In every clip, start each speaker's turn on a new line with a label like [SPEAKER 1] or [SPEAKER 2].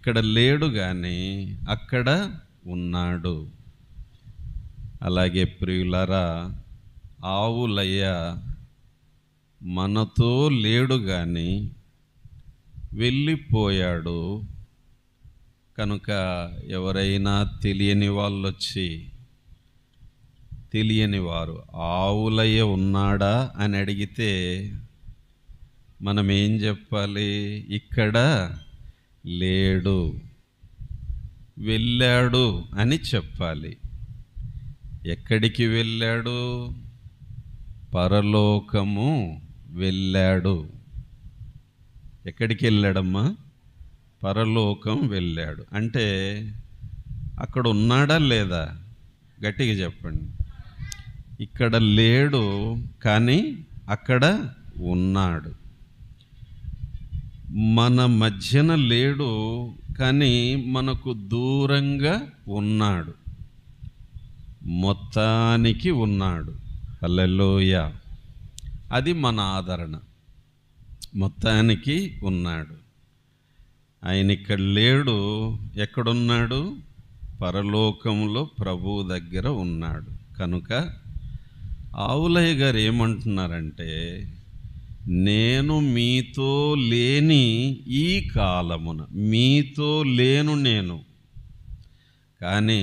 [SPEAKER 1] ఇక్కడ లేడు కానీ అక్కడ ఉన్నాడు. అలాగే ప్రియులారా, ఆవులయ్య మనతో లేడు కానీ వెళ్ళిపోయాడు. కనుక ఎవరైనా తెలియని వాళ్ళు వచ్చి, తెలియని వారు ఆవులయ్య ఉన్నాడా అని అడిగితే మనం ఏం చెప్పాలి? ఇక్కడ లేడు, వెళ్ళాడు అని చెప్పాలి. ఎక్కడికి వెళ్ళాడు? పరలోకము వెళ్ళాడు. ఎక్కడికి వెళ్ళాడమ్మా? పరలోకం వెళ్ళాడు. అంటే అక్కడ ఉన్నాడా లేదా? గట్టిగా చెప్పండి. ఇక్కడ లేడు కానీ అక్కడ ఉన్నాడు. మన మధ్యన లేడు కానీ మనకు దూరంగా ఉన్నాడు. మొత్తానికి ఉన్నాడు. హల్లెలూయా. అది మన ఆదరణ. మొత్తానికి ఉన్నాడు. ఆయన ఇక్కడ లేడు. ఎక్కడున్నాడు? పరలోకంలో ప్రభువు దగ్గర ఉన్నాడు. కనుక ఆవులయ్య గారు ఏమంటున్నారంటే, నేను మీతో లేని ఈ కాలమున, మీతో లేను నేను, కానీ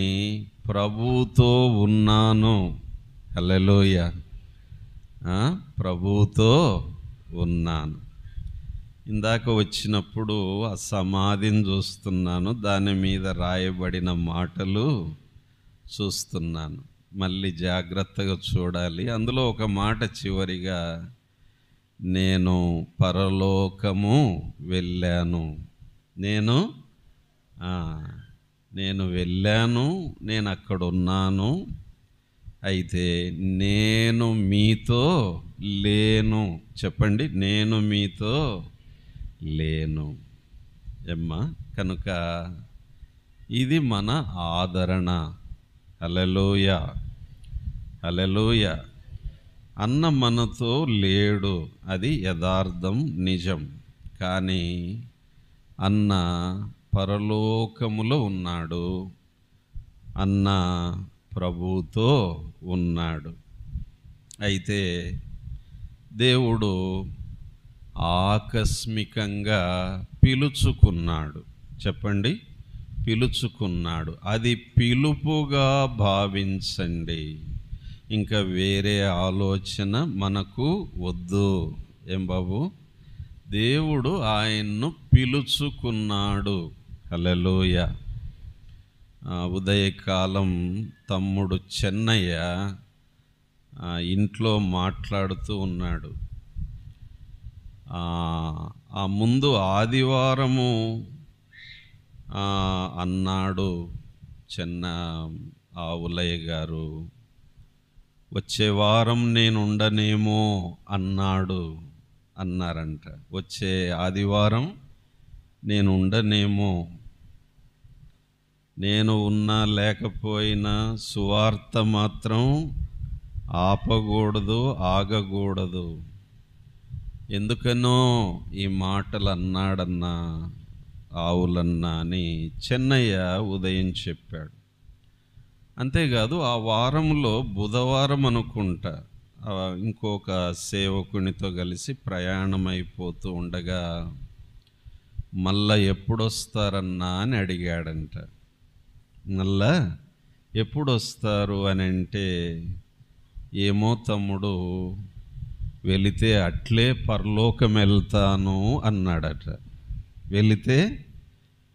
[SPEAKER 1] ప్రభువుతో ఉన్నాను. హల్లెలూయా. ప్రభువుతో ఉన్నాను. ఇందాక వచ్చినప్పుడు ఆ సమాధిని చూస్తున్నాను, దాని మీద రాయబడిన మాటలు చూస్తున్నాను. మళ్ళీ జాగ్రత్తగా చూడాలి. అందులో ఒక మాట చివరిగా, నేను పరలోకము వెళ్ళాను, నేను వెళ్ళాను, నేను అక్కడ ఉన్నాను, అయితే నేను మీతో లేను. చెప్పండి, నేను మీతో లేను. ఎమ్మా, కనుక ఇది మన ఆదరణ. హల్లెలూయా, హల్లెలూయా. అన్న మనతో లేడు, అది యథార్థం, నిజం. కానీ అన్న పరలోకములో ఉన్నాడు, అన్న ప్రభువుతో ఉన్నాడు. అయితే దేవుడు ఆకస్మికంగా పిలుచుకున్నాడు. చెప్పండి, పిలుచుకున్నాడు. అది పిలుపుగా భావించండి. ఇంకా వేరే ఆలోచన మనకు వద్దు. ఏం బాబు? దేవుడు ఆయన్ను పిలుచుకున్నాడు. హల్లెలూయా. ఉదయకాలం తమ్ముడు చెన్నయ్య ఇంట్లో మాట్లాడుతూ ఉన్నాడు. ఆ ముందు ఆదివారము అన్నాడు ఆవులయ్య గారు, వచ్చే వారం నేను ఉండనేమో అన్నారంట. వచ్చే ఆదివారం నేను ఉండనేమో, నేను ఉన్నా లేకపోయినా సువార్త మాత్రం ఆపకూడదు, ఆగకూడదు. ఎందుకనో ఈ మాటలు అన్నాడన్నా, ఆవులన్నా అని చెన్నయ్య ఉదయం చెప్పాడు. అంతేకాదు, ఆ వారంలో బుధవారం అనుకుంటా ఇంకొక సేవకునితో కలిసి ప్రయాణం అయిపోతూ ఉండగా మళ్ళా ఎప్పుడొస్తారన్నా అని అడిగాడంట. మళ్ళా ఎప్పుడొస్తారు అని అంటే, ఏమో తమ్ముడు, వెళితే అట్లే పరలోకం వెళ్తాను అన్నాడట. వెళితే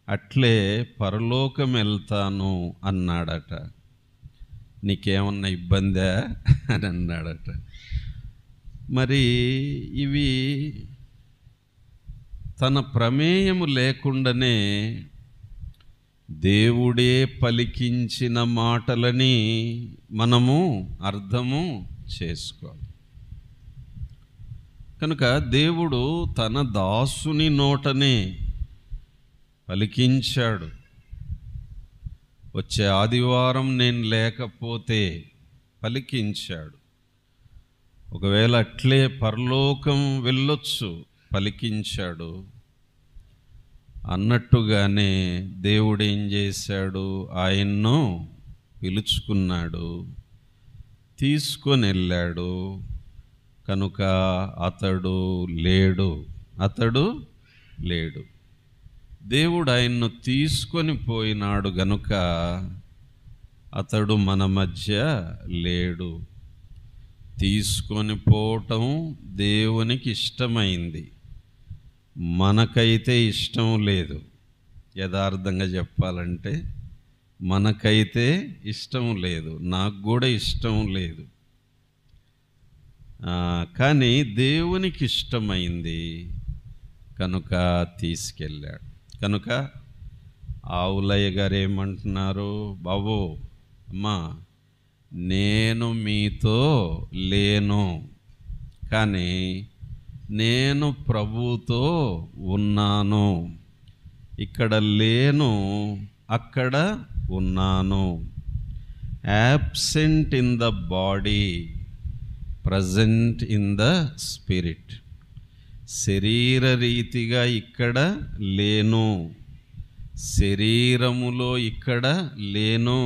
[SPEAKER 1] అట్లే పరలోకం వెళ్తాను అన్నాడట. నీకేమన్నా ఇబ్బందా అని అన్నాడట. మరి ఇవి తన ప్రమేయము లేకుండానే దేవుడే పలికించిన మాటలని మనము అర్థము చేసుకోవాలి. కనుక దేవుడు తన దాసుని నోటనే పలికించాడు. వచ్చే ఆదివారం నేను లేకపోతే పలికించాడు. ఒకవేళ అట్లే పరలోకం వెళ్ళొచ్చు, పలికించాడు. అన్నట్టుగానే దేవుడు ఏం చేశాడు? ఆయన్ను పిలుచుకున్నాడు, తీసుకొని వెళ్ళాడు. కనుక అతడు లేడు. దేవుడు ఆయన్ను తీసుకొని పోయినాడు గనుక అతడు మన మధ్య లేడు. తీసుకొని పోవటం దేవునికి ఇష్టమైంది, మనకైతే ఇష్టం లేదు. యథార్థంగా చెప్పాలంటే మనకైతే ఇష్టం లేదు, నాకు కూడా ఇష్టం లేదు. కానీ దేవునికి ఇష్టమైంది కనుక తీసుకెళ్ళాడు. కనుక ఆవులయ్య గారు ఏమంటున్నారు? బాబు, అమ్మా, నేను మీతో లేను, కానీ నేను ప్రభువుతో ఉన్నాను. ఇక్కడ లేను, అక్కడ ఉన్నాను. Absent in the body, present in the spirit. శరీర రీతిగా ఇక్కడ లేను, శరీరములో ఇక్కడ లేను.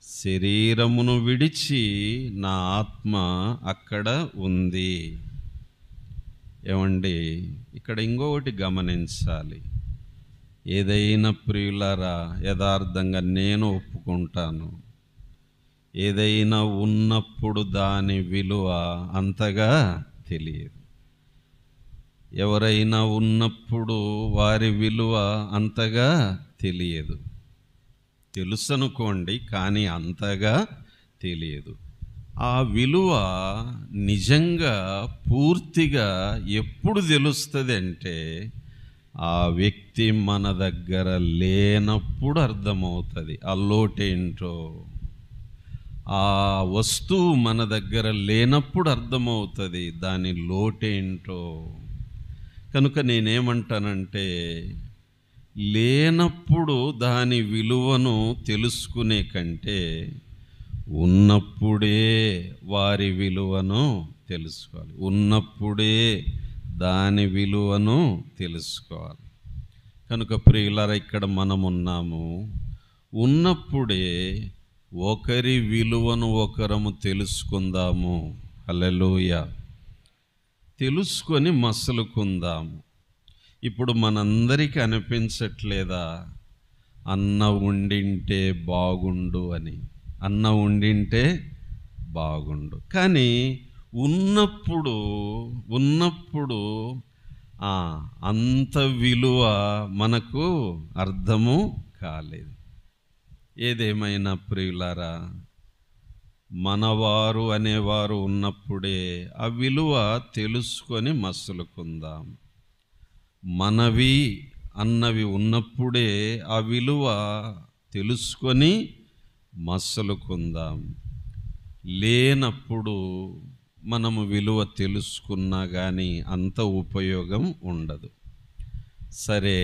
[SPEAKER 1] శరీరమును విడిచి నా ఆత్మ అక్కడ ఉంది. ఏమండి, ఇక్కడ ఇంకొకటి గమనించాలి. ఏదైనా ప్రియులారా, యథార్థంగా నేను ఒప్పుకుంటాను, ఏదైనా ఉన్నప్పుడు దాని విలువ అంతగా తెలియదు. ఎవరైనా ఉన్నప్పుడు వారి విలువ అంతగా తెలియదు. తెలుసనుకోండి, కానీ అంతగా తెలియదు. ఆ విలువ నిజంగా పూర్తిగా ఎప్పుడు తెలుస్తుంది అంటే, ఆ వ్యక్తి మన దగ్గర లేనప్పుడు అర్థమవుతుంది ఆ లోటేంటో. ఆ వస్తువు మన దగ్గర లేనప్పుడు అర్థమవుతుంది దాని లోటేంటో. కనుక నేనేమంటానంటే, లేనప్పుడు దాని విలువను తెలుసుకునే కంటే ఉన్నప్పుడే వారి విలువను తెలుసుకోవాలి, ఉన్నప్పుడే దాని విలువను తెలుసుకోవాలి. కనుక ప్రియులారా, ఇక్కడ మనం ఉన్నాము, ఉన్నప్పుడే ఒకరి విలువను ఒకరము తెలుసుకుందాము. హల్లెలూయా. తెలుసుకొని మసలుకుందాము. ఇప్పుడు మనందరికీ అనిపించట్లేదా, అన్న ఉండింటే బాగుండు అని? అన్న ఉండింటే బాగుండు, కానీ ఉన్నప్పుడు అంత విలువ మనకు అర్థము కాలేదు. ఏదేమైనా ప్రియులారా, మనవారు అనేవారు ఉన్నప్పుడే ఆ విలువ తెలుసుకొని మసలుకుందాం. మనవి అన్నవి ఉన్నప్పుడే ఆ విలువ తెలుసుకొని మసలుకుందాం. లేనప్పుడు మనము విలువ తెలుసుకున్నా కానీ అంత ఉపయోగం ఉండదు. సరే,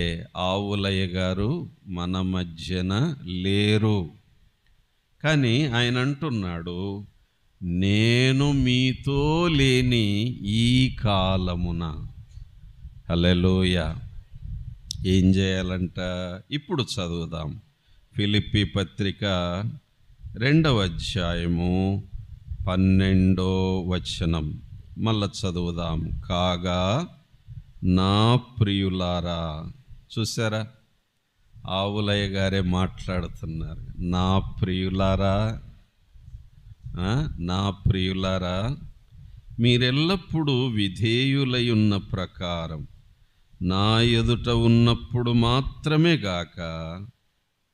[SPEAKER 1] ఆవులయ్య గారు మన మధ్యన లేరు, కానీ ఆయన అంటున్నాడు, నేను మీతో లేని ఈ కాలమున. హల్లెలూయా. ఏం చేయాలంట? ఇప్పుడు చదువుదాం. ఫిలిప్పీ పత్రిక 2వ అధ్యాయము 12వ వచనం మళ్ళా చదువుదాం. కాగా నా ప్రియులారా. చూసారా, ఆవులయ్య గారే మాట్లాడుతున్నారు. నా ప్రియులారా, మీరెల్లప్పుడూ విధేయులై ఉన్న ప్రకారం నా ఎదుట ఉన్నప్పుడు మాత్రమే గాక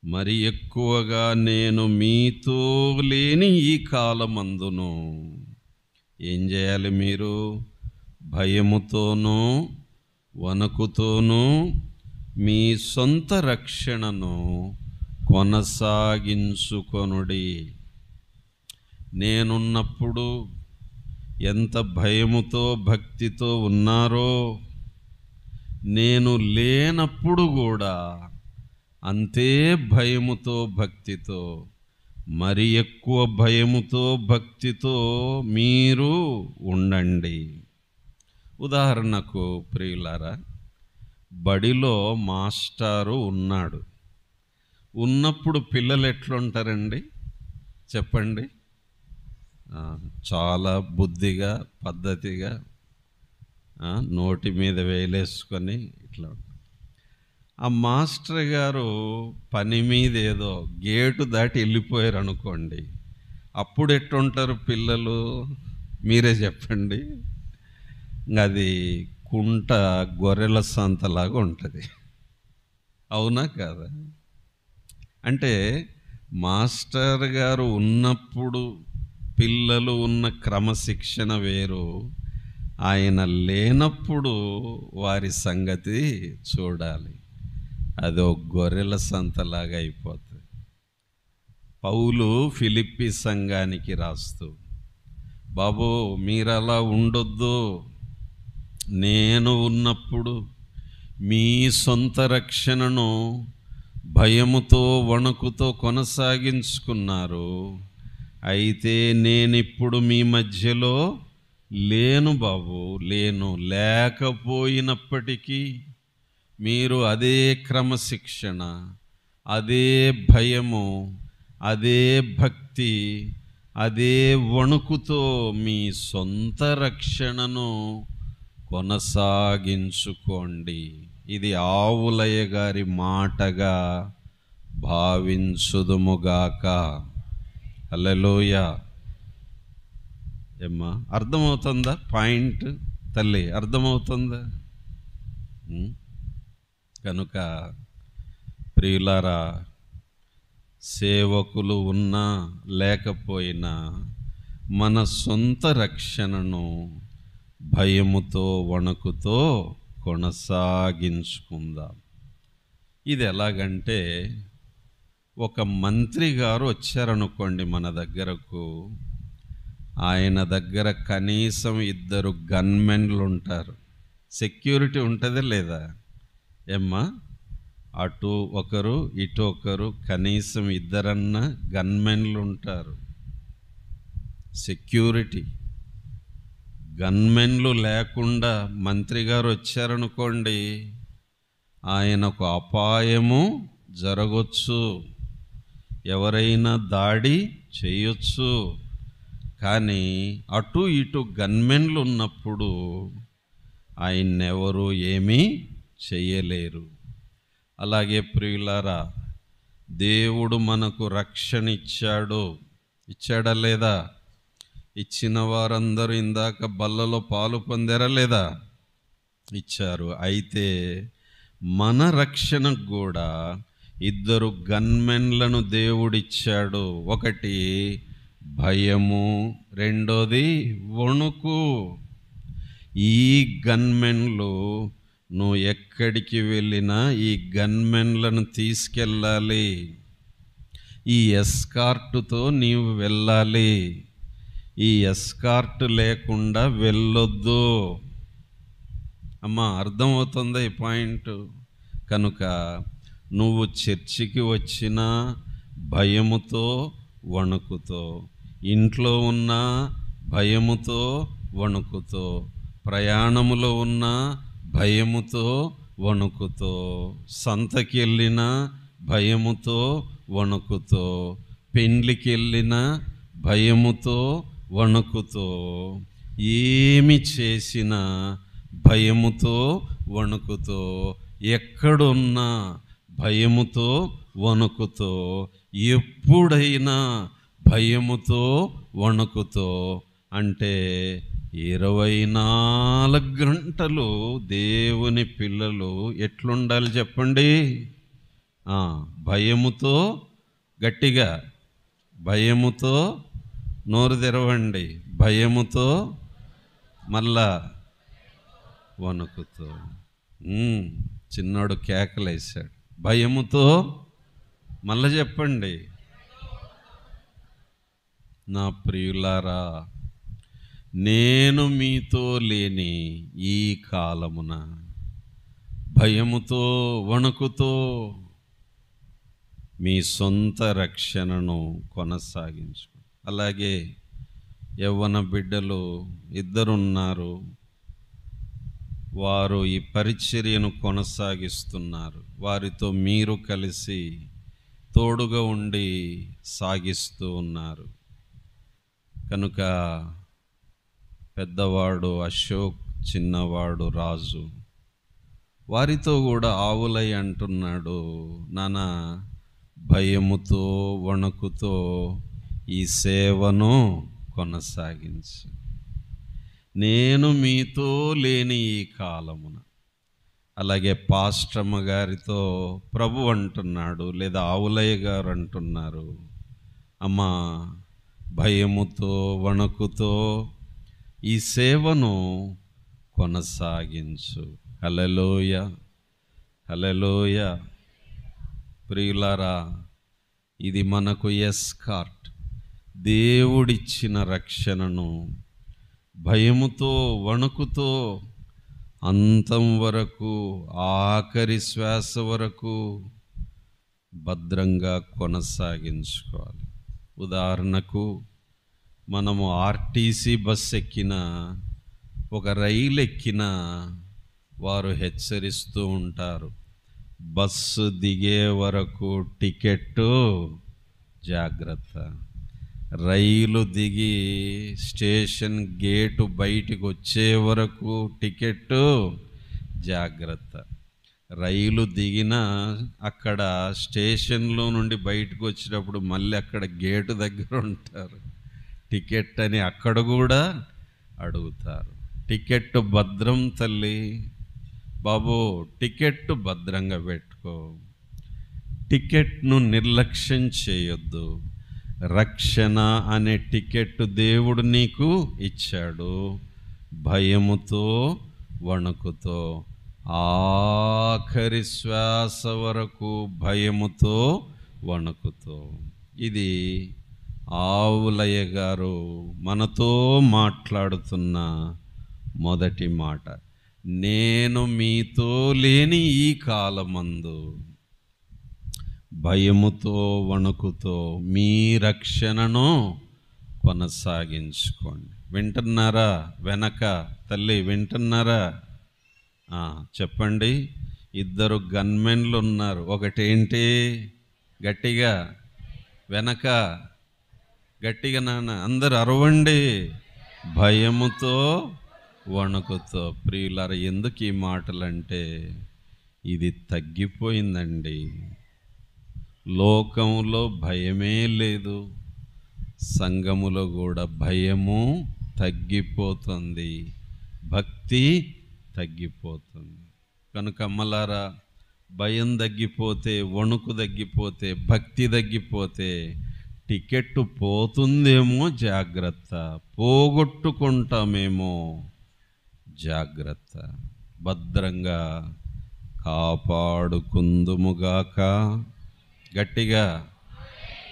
[SPEAKER 1] మరి ఎక్కువగా నేను మీతో లేని ఈ కాలమందును ఏం చేయాలి? మీరు భయముతోనూ వణకుతోనూ మీ సొంత రక్షణను కొనసాగించుకొనుడి. నేనున్నప్పుడు ఎంత భయముతో భక్తితో ఉన్నారో, నేను లేనప్పుడు కూడా అంతే భయముతో భక్తితో, మరి ఎక్కువ భయముతో భక్తితో మీరు ఉండండి. ఉదాహరణకు ప్రియులారా, బడిలో మాస్టారు ఉన్నాడు. ఉన్నప్పుడు పిల్లలు ఎట్లుంటారండి చెప్పండి? చాలా బుద్ధిగా, పద్ధతిగా, నోటి మీద వేలేసుకొని ఇట్లా. ఆ మాస్టర్ గారు పని మీద ఏదో గేటు దాటి వెళ్ళిపోయారు అనుకోండి, అప్పుడు ఎట్టుంటారు పిల్లలు? మీరే చెప్పండి. అది కుంట గొర్రెల సంతలాగా ఉంటుంది. అవునా కాదా? అంటే మాస్టర్ గారు ఉన్నప్పుడు పిల్లలు ఉన్న క్రమశిక్షణ వేరు, ఆయన లేనప్పుడు వారి సంగతి చూడాలి. అదో గొర్రెల సంతలాగా అయిపోతుంది. పౌలు ఫిలిప్పీ సంఘానికి రాస్తూ, బాబు మీరు అలా ఉండొద్దు, నేను ఉన్నప్పుడు మీ సొంత రక్షణను భయముతో వణుకుతో కొనసాగించుకున్నారు. అయితే నేనిప్పుడు మీ మధ్యలో లేను బాబు, లేకపోయినప్పటికీ మీరు అదే క్రమశిక్షణ, అదే భయము, అదే భక్తి, అదే వణుకుతో మీ సొంత రక్షణను కొనసాగించుకోండి. ఇది ఆవులయ్య గారి మాటగా భావించుదుముగాక. హల్లెలూయా. ఏమ్మా, అర్థమవుతుందా పాయింట్? తల్లి, అర్థమవుతుందా? కనుక ప్రియులారా, సేవకులు ఉన్నా లేకపోయినా మన సొంత రక్షణను భయముతో వణుకుతో కొనసాగించుకుందాం. ఇది ఎలాగంటే, ఒక మంత్రి గారు వచ్చారనుకోండి మన దగ్గరకు, ఆయన దగ్గర కనీసం 2 గన్మెన్లు ఉంటారు. సెక్యూరిటీ ఉంటుంది లేదా ఏమ్మా? అటు ఒకరు ఇటు ఒకరు, కనీసం 2 గన్మెన్లు ఉంటారు. సెక్యూరిటీ. గన్మెన్లు లేకుండా మంత్రి గారు వచ్చారనుకోండి, ఆయనకు అపాయము జరగవచ్చు, ఎవరైనా దాడి చేయొచ్చు. కానీ అటు ఇటు గన్మెన్లు ఉన్నప్పుడు ఆయన్నెవరు ఏమీ చేయలేరు. అలాగే ప్రియులారా, దేవుడు మనకు రక్షణ ఇచ్చాడా లేదా? ఇచ్చిన వారందరూ ఇందాక బల్లలో పాలు పొందారా లేదా? ఇచ్చారు. అయితే మన రక్షణకు కూడా 2 గన్మెన్లను దేవుడిచ్చాడు. ఒకటి భయము, రెండోది వణుకు. ఈ గన్మెన్లు నువ్వు ఎక్కడికి వెళ్ళినా ఈ గన్మెన్లను తీసుకెళ్ళాలి. ఈ ఎస్కార్టుతో నీవు వెళ్ళాలి. ఈ ఎస్కార్ట్ లేకుండా వెళ్ళొద్దు. అమ్మా, అర్థమవుతుందా ఈ పాయింట్? కనుక నువ్వు చర్చికి వచ్చినా భయముతో వణుకుతో, ఇంట్లో ఉన్న భయముతో వణుకుతో, ప్రయాణములో ఉన్న భయముతో వణుకుతో, సంతకి వెళ్ళిన భయముతో వణుకుతో, పెండ్లికి వెళ్ళిన భయముతో వణుకుతో, ఏమి చేసినా భయముతో వణుకుతో, ఎక్కడున్నా భయముతో వణుకుతో, ఎప్పుడైనా భయముతో వణుకుతో. అంటే 24 గంటలు దేవుని పిల్లలు ఎట్లుండాలి చెప్పండి? భయముతో, గట్టిగా భయముతో, నోరు తెరవండి, భయముతో, మళ్ళా వణుకుతో. చిన్నోడు కేకలేశాడు, భయముతో, మళ్ళా చెప్పండి. నా ప్రియులారా, నేను మీతో లేని ఈ కాలమున భయముతో వణుకుతో మీ సొంత రక్షణను కొనసాగించు. అలాగే యవ్వన బిడ్డలు 2 ఉన్నారు. వారు ఈ పరిచర్యను కొనసాగిస్తున్నారు. వారితో మీరు కలిసి తోడుగా ఉండి సాగిస్తూ ఉన్నారు. కనుక పెద్దవాడు అశోక్, చిన్నవాడు రాజు, వారితో కూడా ఆవులై అంటున్నాడు, నాన్న భయముతో వణుకుతో ఈ సేవను కొనసాగించు. నేను మీతో లేని ఈ కాలమున. అలాగే పాస్టమ్మ గారితో ప్రభు అంటున్నాడు, లేదా ఆవులయ్య గారు అంటున్నారు, అమ్మా భయముతో వణుకుతో ఈ సేవను కొనసాగించు. హల్లెలూయ, హల్లెలూయ. ప్రియులారా, ఇది మనకు ఎస్కార్ట్, దేవుడిచ్చిన రక్షణను భయముతో వణుకుతో అంతం వరకు, ఆఖరి శ్వాస వరకు భద్రంగా కొనసాగించుకోవాలి. ఉదాహరణకు మనము ఆర్టీసీ బస్ ఎక్కినా, ఒక రైలు ఎక్కినా వారు హెచ్చరిస్తూ ఉంటారు, బస్సు దిగే వరకు టికెట్టు జాగ్రత్త, రైలు దిగి స్టేషన్ గేటు బయటికి వచ్చే వరకు టికెట్టు జాగ్రత్త. రైలు దిగిన అక్కడ స్టేషన్లో నుండి బయటకు వచ్చేటప్పుడు మళ్ళీ అక్కడ గేటు దగ్గర ఉంటారు, టికెట్ అని అక్కడ కూడా అడుగుతారు. టికెట్ భద్రం తల్లి, బాబు టికెట్ భద్రంగా పెట్టుకో, టికెట్ను నిర్లక్ష్యం చేయొద్దు. రక్షణ అనే టికెట్ దేవుడు నీకు ఇచ్చాడు. భయముతో వణుకుతో ఆఖరి శ్వాస వరకు భయముతో వణుకుతో. ఇది ఆవులయ్య గారు మనతో మాట్లాడుతున్న మొదటి మాట. నేను మీతో లేని ఈ కాలమందు భయముతో వణుకుతో మీ రక్షణను కొనసాగించుకోండి. వింటున్నారా? వెనక తల్లి వింటున్నారా? చెప్పండి. ఇద్దరు గన్మెన్లు ఉన్నారు. ఒకటేంటి? గట్టిగా వెనక, గట్టిగా నాన్న అందరు అరవండి. భయముతో వణుకుతో. ప్రియులారా, ఎందుకు ఈ మాటలంటే ఇది తగ్గిపోయిందండి. లోకంలో భయమే లేదు, సంఘములో కూడా భయము తగ్గిపోతుంది, భక్తి తగ్గిపోతుంది. కనుక అమ్మలారా, భయం తగ్గిపోతే, వణుకు తగ్గిపోతే, భక్తి తగ్గిపోతే టికెట్ పోతుందేమో జాగ్రత్త, పోగొట్టుకుంటామేమో జాగ్రత్త. భద్రంగా కాపాడుకుందుముగాక. గట్టిగా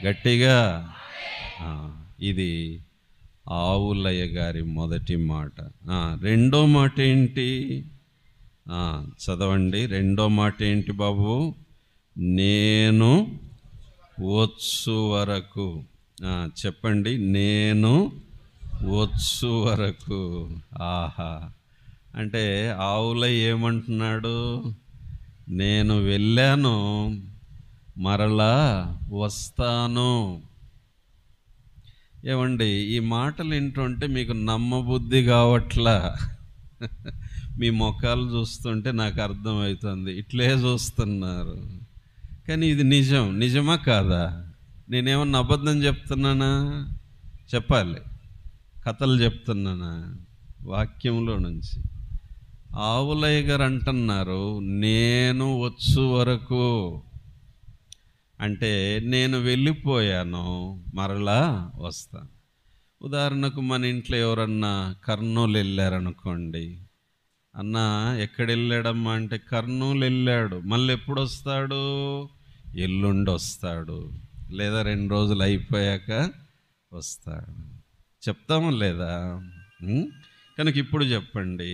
[SPEAKER 1] గట్టిగా. ఇది ఆవులయ్య గారి మొదటి మాట. రెండో మాట ఏంటి? చదవండి. రెండో మాట ఏంటి బాబు? నేను వచ్చు వరకు. చెప్పండి. నేను వచ్చు వరకు. ఆహా, అంటే ఆవులయ్య ఏమంటున్నాడు? నేను వెళ్ళాను, మరలా వస్తాను. ఏమండి, ఈ మాటలు ఏంటంటే మీకు నమ్మబుద్ధి కావట్లా. మీ ముఖాలు చూస్తుంటే నాకు అర్థమవుతుంది, ఇట్లే చూస్తున్నారు. కానీ ఇది నిజం. నిజమా కాదా? నేనేమన్నా అబద్ధం చెప్తున్నానా? చెప్పాలి. కథలు చెప్తున్నానా? వాక్యంలో నుంచి. ఆవులయ్య గారు అంటున్నారు, నేను వచ్చు వరకు. అంటే నేను వెళ్ళిపోయాను, మరలా వస్తాను. ఉదాహరణకు మన ఇంట్లో ఎవరన్నా కర్నూలు వెళ్ళారనుకోండి. అన్న ఎక్కడ వెళ్ళాడమ్మా అంటే కర్నూలు వెళ్ళాడు, మళ్ళీ ఎప్పుడు వస్తాడు? ఎల్లుండి వస్తాడు, లేదా 2 రోజులు అయిపోయాక వస్తాడు. చెప్తామా లేదా? కనుక ఇప్పుడు చెప్పండి,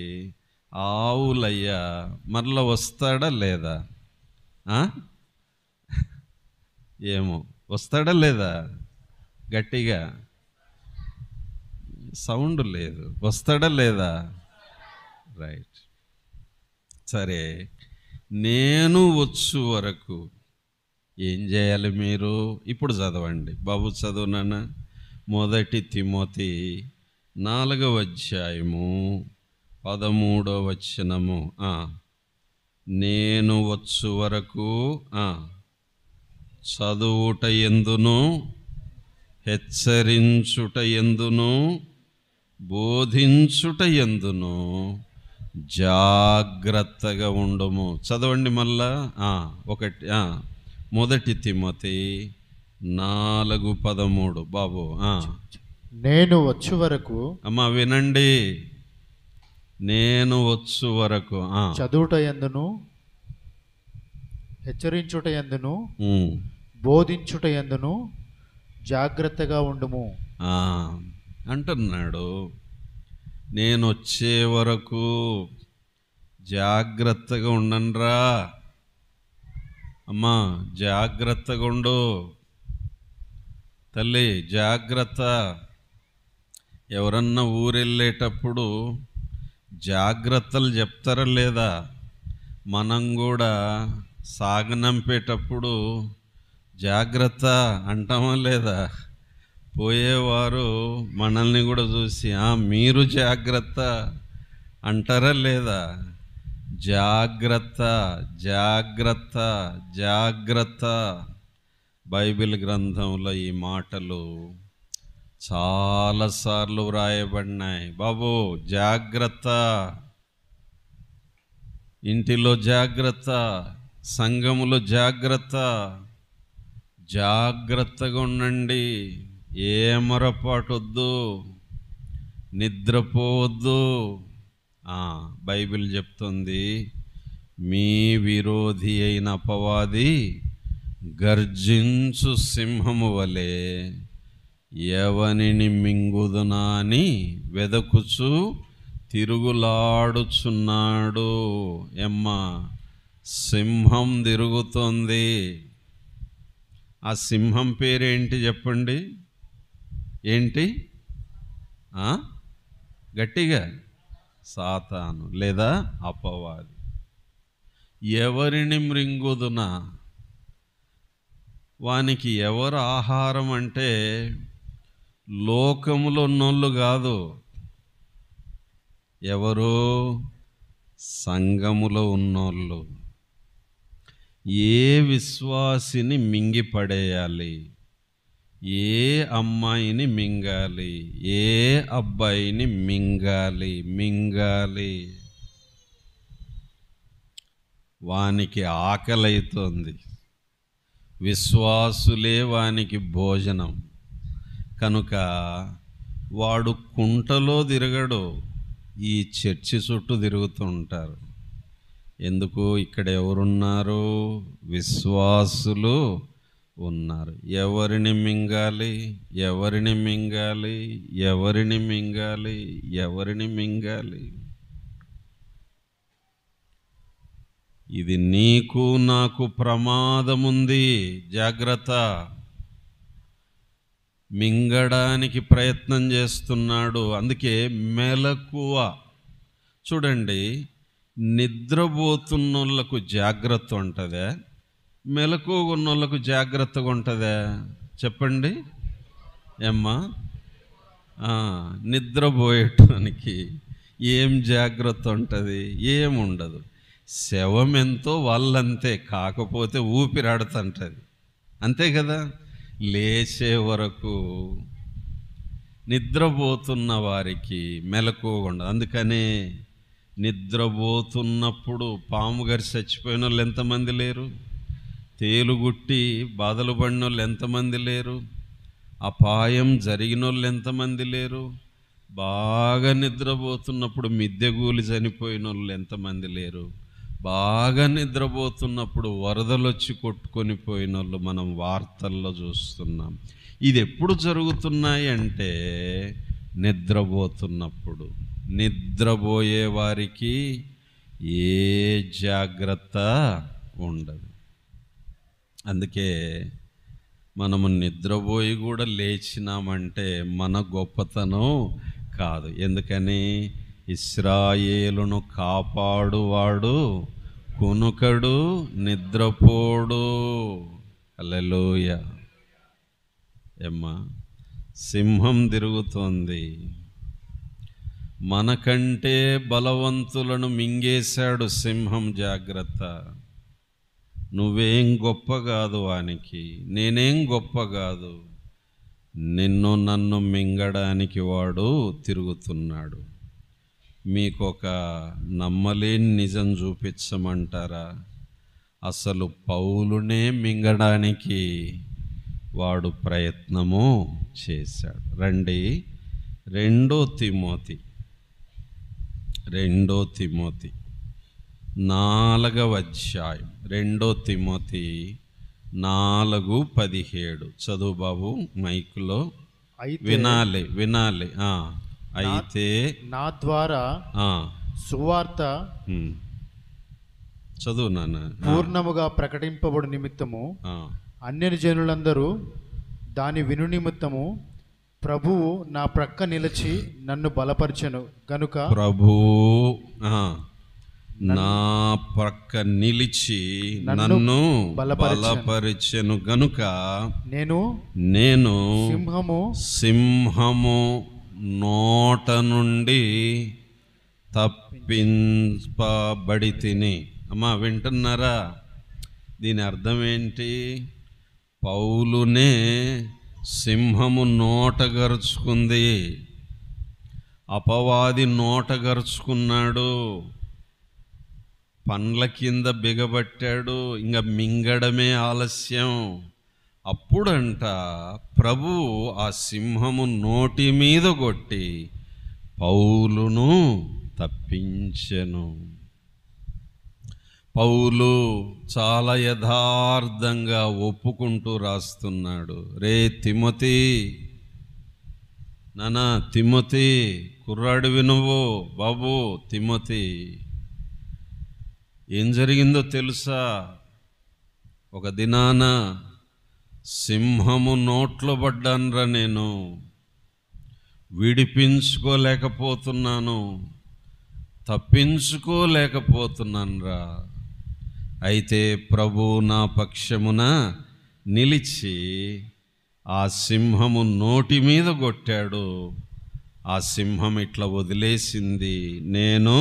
[SPEAKER 1] ఆవులయ్య మరలా వస్తాడా లేదా? ఏమో, వస్తాడా లేదా? గట్టిగా సౌండ్ లేదు. వస్తాడా లేదా? రైట్. సరే, నేను వచ్చు వరకు ఏం చేయాలి మీరు? ఇప్పుడు చదవండి బాబు, చదువు నాన్న. 1 తిమోతి 4వ అధ్యాయము 13వ వచనము. నేను వచ్చు వరకు చదువుట ఎందును, హెచ్చరించుట ఎందును, బోధించుట ఎందును జాగ్రత్తగా ఉండము. చదవండి మళ్ళా. 1 తిమోతి 4:13 బాబు.
[SPEAKER 2] నేను వచ్చు వరకు,
[SPEAKER 1] అమ్మా వినండి, నేను వచ్చు వరకు
[SPEAKER 2] చదువుట ఎందును, హెచ్చరించుట ఎందును, బోధించుట ఎందును జాగ్రత్తగా ఉండుము
[SPEAKER 1] అంటున్నాడు. నేను వచ్చే వరకు జాగ్రత్తగా ఉండండిరా అమ్మా, జాగ్రత్తగా ఉండు తల్లి, జాగ్రత్త. ఎవరన్నా ఊరెళ్ళేటప్పుడు జాగ్రత్తలు చెప్తారా లేదా? మనం కూడా సాగనంపేటప్పుడు జాగ్రత్త అంటామా లేదా? పోయేవారు మనల్ని కూడా చూసి మీరు జాగ్రత్త అంటారా లేదా? జాగ్రత్త, జాగ్రత్త, జాగ్రత్త. బైబిల్ గ్రంథంలో ఈ మాటలు చాలాసార్లు వ్రాయబడినాయి బాబు. జాగ్రత్త, ఇంటిలో జాగ్రత్త, సంఘములో జాగ్రత్త. జాగ్రత్తగా ఉండండి, ఏమరపాటొద్దు, నిద్రపోవద్దు. బైబిల్ చెప్తుంది, మీ విరోధి అయిన అపవాది గర్జించు సింహము వలె ఎవనిని మింగుదునా అని వెదకుచు తిరుగులాడుచున్నాడు. సింహం తిరుగుతోంది. ఆ సింహం పేరేంటి చెప్పండి? ఏంటి? గట్టిగా, సాతాను లేదా అపవాది. ఎవరిని మృంగుదునా? వానికి ఎవరు ఆహారం అంటే లోకములో ఉన్నోళ్ళు కాదు. ఎవరు? సంఘములో ఉన్నోళ్ళు. ఏ విశ్వాసిని మింగిపడేయాలి, ఏ అమ్మాయిని మింగాలి, ఏ అబ్బాయిని మింగాలి. వానికి ఆకలైతోంది, విశ్వాసులే వానికి భోజనం. కనుక వాడు కుంటలో తిరగడు, ఈ చర్చి చుట్టూ తిరుగుతూ ఉంటారు. ఎందుకు? ఇక్కడ ఎవరున్నారు? విశ్వాసులు ఉన్నారు. ఎవరిని మింగాలి, ఎవరిని మింగాలి, ఎవరిని మింగాలి, ఎవరిని మింగాలి? ఇది నీకు నాకు ప్రమాదముంది, జాగ్రత్త. మింగడానికి ప్రయత్నం చేస్తున్నాడు. అందుకే మెలకువ. చూడండి, నిద్రపోతున్నోళ్ళకు జాగ్రత్త ఉంటుందా? మెలకువగా ఉన్నోళ్ళకు జాగ్రత్తగా ఉంటుందా? చెప్పండి ఏమ్మా. నిద్రపోయేటానికి ఏం జాగ్రత్త ఉంటుంది? ఏముండదు. శవం ఎంతో వాళ్ళంతే, కాకపోతే ఊపిరాడుతుంటుంది, అంతే కదా. లేచే వరకు నిద్రపోతున్న వారికి మెలకువగా ఉండదు. అందుకనే నిద్రపోతున్నప్పుడు పాము గారి చచ్చిపోయిన వాళ్ళు ఎంతమంది లేరు? తేలుగుట్టి బాధలు పడిన వాళ్ళు ఎంతమంది లేరు? అపాయం జరిగిన వాళ్ళు ఎంతమంది లేరు? బాగా నిద్రపోతున్నప్పుడు మిద్దెగూలి చనిపోయిన వాళ్ళు ఎంతమంది లేరు? బాగా నిద్రపోతున్నప్పుడు వరదలు వచ్చి కొట్టుకొని పోయిన వాళ్ళు మనం వార్తల్లో చూస్తున్నాం. ఇది ఎప్పుడు జరుగుతున్నాయి అంటే నిద్రపోతున్నప్పుడు. నిద్రపోయే వారికి ఏ జాగ్రత్త ఉండదు. అందుకే మనము నిద్రపోయి కూడా లేచినామంటే మన గొప్పతనం కాదు. ఎందుకని? ఇశ్రాయేలును కాపాడువాడు కునుకడు నిద్రపోడు. హల్లెలూయా. ఏమ్మా, సింహం తిరుగుతోంది. మనకంటే బలవంతులను మింగేశాడు సింహం. జాగ్రత్త. నువ్వేం గొప్ప కాదు వానికి, నేనేం గొప్ప కాదు. నిన్ను నన్ను మింగడానికి వాడు తిరుగుతున్నాడు. మీకొక నమ్మలేని నిజం చూపించమంటారా? అసలు పౌలునే మింగడానికి వాడు ప్రయత్నము చేశాడు. రండి, 2 తిమోతి 4వ అధ్యాయం, 2 తిమోతి 4:17. చదువు బాబు, మైకులో వినాలి. అయితే
[SPEAKER 2] నా ద్వారా సువార్త
[SPEAKER 1] చదువు నాన్న.
[SPEAKER 2] పూర్ణముగా ప్రకటింపబడు నిమిత్తము అన్య జనులందరూ దాని విను నిమిత్తము ప్రభువు నా ప్రక్క నిలిచి నన్ను బలపరచెను గనుక,
[SPEAKER 1] ప్రభువు నా ప్రక్క నిలిచి నన్ను బలపరచెను గనుక నేను సింహము నోట నుండి తప్పింపబడి తిని. అమ్మా, వింటున్నారా? దీని అర్థం ఏంటి? పౌలునే సింహము నోటగరుచుకుంది, అపవాది నోటగరుచుకున్నాడు, పండ్ల కింద బిగబట్టాడు. ఇంకా మింగడమే ఆలస్యం. అప్పుడంట ప్రభువు ఆ సింహము నోటి మీద కొట్టి పౌలును తప్పించెను. పౌలు చాలా యథార్థంగా ఒప్పుకుంటూ రాస్తున్నాడు. రే తిమోతి, నానా తిమోతి, కుర్రాడివి నువ్వు బాబు తిమోతి, ఏం జరిగిందో తెలుసా? ఒక దినాన సింహము నోట్లో పడ్డానురా, నేను విడిపించుకోలేకపోతున్నాను, తప్పించుకోలేకపోతున్నానురా. అయితే ప్రభు నా పక్షమున నిలిచి ఆ సింహము నోటి మీద కొట్టాడు. ఆ సింహం ఇట్లా వదిలేసింది, నేను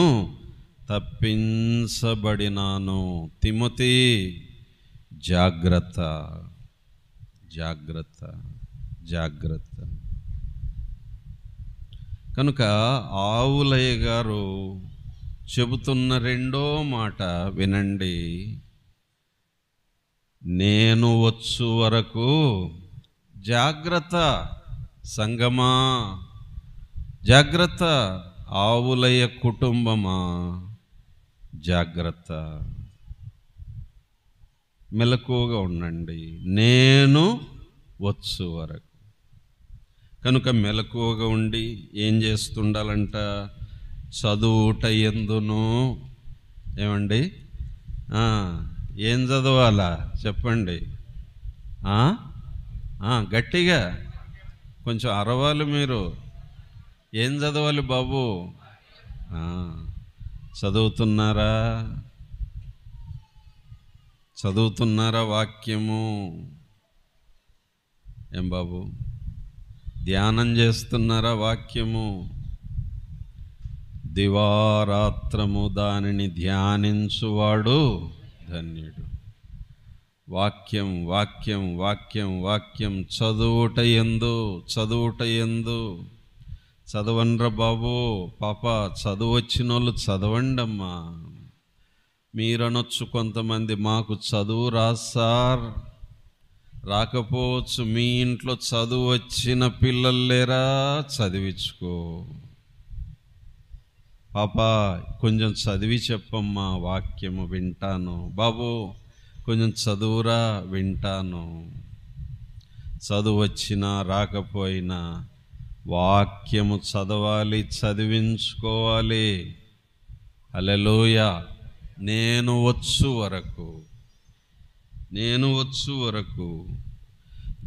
[SPEAKER 1] తప్పించబడినాను. తిమోతి, జాగ్రత్త, జాగ్రత్త, జాగ్రత్త. కనుక ఆవులయ్య గారు చెబుతున్న 2వ మాట వినండి. నేను వచ్చు వరకు జాగ్రత్త. సంగమా జాగ్రత్త. ఆవులయ్య కుటుంబమా జాగ్రత్త. మెలకువగా ఉండండి. నేను వచ్చు వరకు. కనుక మెలకువగా ఉండి ఏం చేస్తుండాలంట? చదువుట యందును. ఏమండి? ఏం చదవాలా చెప్పండి? గట్టిగా కొంచెం అరవాలి మీరు. ఏం చదవాలి బాబు? చదువుతున్నారా? చదువుతున్నారా వాక్యము? ఏం బాబు, ధ్యానం చేస్తున్నారా వాక్యము? దివారాత్రము దానిని ధ్యానించువాడు ధన్యుడు. వాక్యం వాక్యం వాక్యం వాక్యం చదువుట యందు. చదవండ్రా బాబు, పాప, చదువు వచ్చిన వాళ్ళు చదవండమ్మా. మీరనొచ్చు కొంతమంది, మాకు చదువు రాదు సార్. రాకపోవచ్చు, మీ ఇంట్లో చదువు వచ్చిన పిల్లలు లేరా? చదివించుకో పాప. కొంచెం చదివి చెప్పమ్మా, వాక్యము వింటాను. బాబు కొంచెం చదువురా, వింటాను. చదువు వచ్చినా రాకపోయినా వాక్యము చదవాలి, చదివించుకోవాలి. హల్లెలూయా. నేను వచ్చు వరకు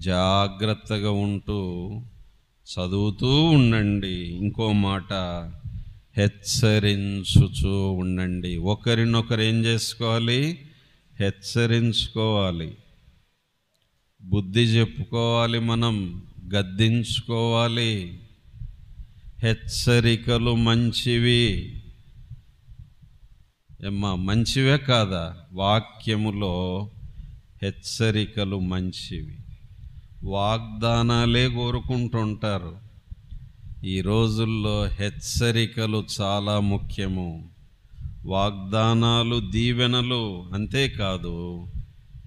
[SPEAKER 1] జాగ్రత్తగా ఉంటూ చదువుతూ ఉండండి. ఇంకో మాట, హెచ్చరించుచూ ఉండండి. ఒకరినొకరు ఏం చేసుకోవాలి? హెచ్చరించుకోవాలి, బుద్ధి చెప్పుకోవాలి, మనం గద్దించుకోవాలి. హెచ్చరికలు మంచివి. మంచివే కాదా? వాక్యములో హెచ్చరికలు మంచివి. వాగ్దానాలే కోరుకుంటుంటారు. ఈ రోజుల్లో హెచ్చరికలు చాలా ముఖ్యము. వాగ్దానాలు, దీవెనలు అంతేకాదు,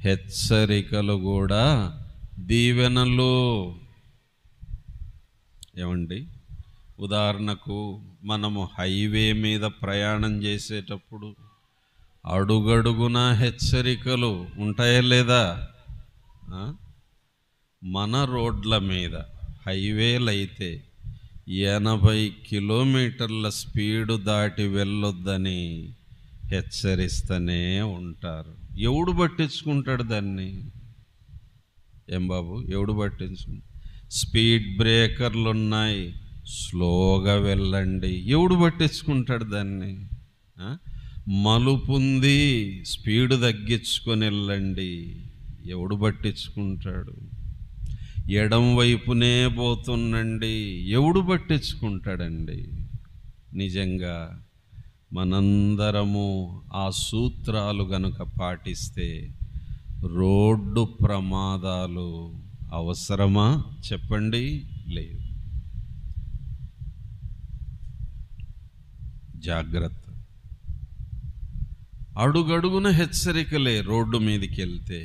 [SPEAKER 1] హెచ్చరికలు కూడా దీవెనలు. ఏమండి, ఉదాహరణకు మనము హైవే మీద ప్రయాణం చేసేటప్పుడు అడుగడుగునా హెచ్చరికలు ఉంటాయా లేదా? మన రోడ్ల మీద హైవేలైతే 80 కిలోమీటర్ల స్పీడు దాటి వెళ్ళొద్దని హెచ్చరిస్తూనే ఉంటారు. ఎవడు పట్టించుకుంటాడు దాన్ని? ఏం బాబు, ఎవడు పట్టించుకుంటాడు? స్పీడ్ బ్రేకర్లు ఉన్నాయి, స్లోగా వెళ్ళండి. ఎవడు పట్టించుకుంటాడు దాన్ని? మలుపుంది, స్పీడు తగ్గించుకొని వెళ్ళండి. ఎవడు పట్టించుకుంటాడు? ఎడం వైపునే పోతుండండి. ఎవడు పట్టించుకుంటాడండి? నిజంగా మనందరము ఆ సూత్రాలు గనుక పాటిస్తే రోడ్డు ప్రమాదాలు అవసరమా చెప్పండి? లేదు. జాగ్రత్త. అడుగడుగున హెచ్చరికలే. రోడ్డు మీదకి వెళ్తే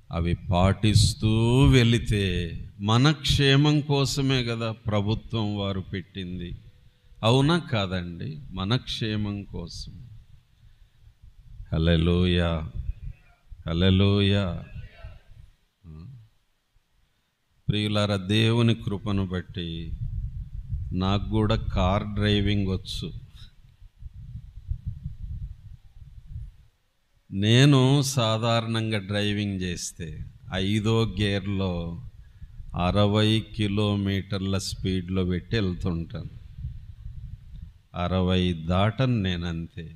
[SPEAKER 1] అవి పాటిస్తూ వెళితే మన క్షేమం కోసమే కదా ప్రభుత్వం వారు పెట్టింది. అవునా కాదండి? మన క్షేమం కోసం. హల్లెలూయా, హల్లెలూయా. ప్రియులారా, దేవుని కృపను బట్టి నాకు కూడా కార్ డ్రైవింగ్ వచ్చు. నేను సాధారణంగా డ్రైవింగ్ చేస్తే 5వ గేర్లో 60 కిలోమీటర్ల స్పీడ్లో పెట్టి వెళ్తుంటాను. 60 దాటను నేనంతే.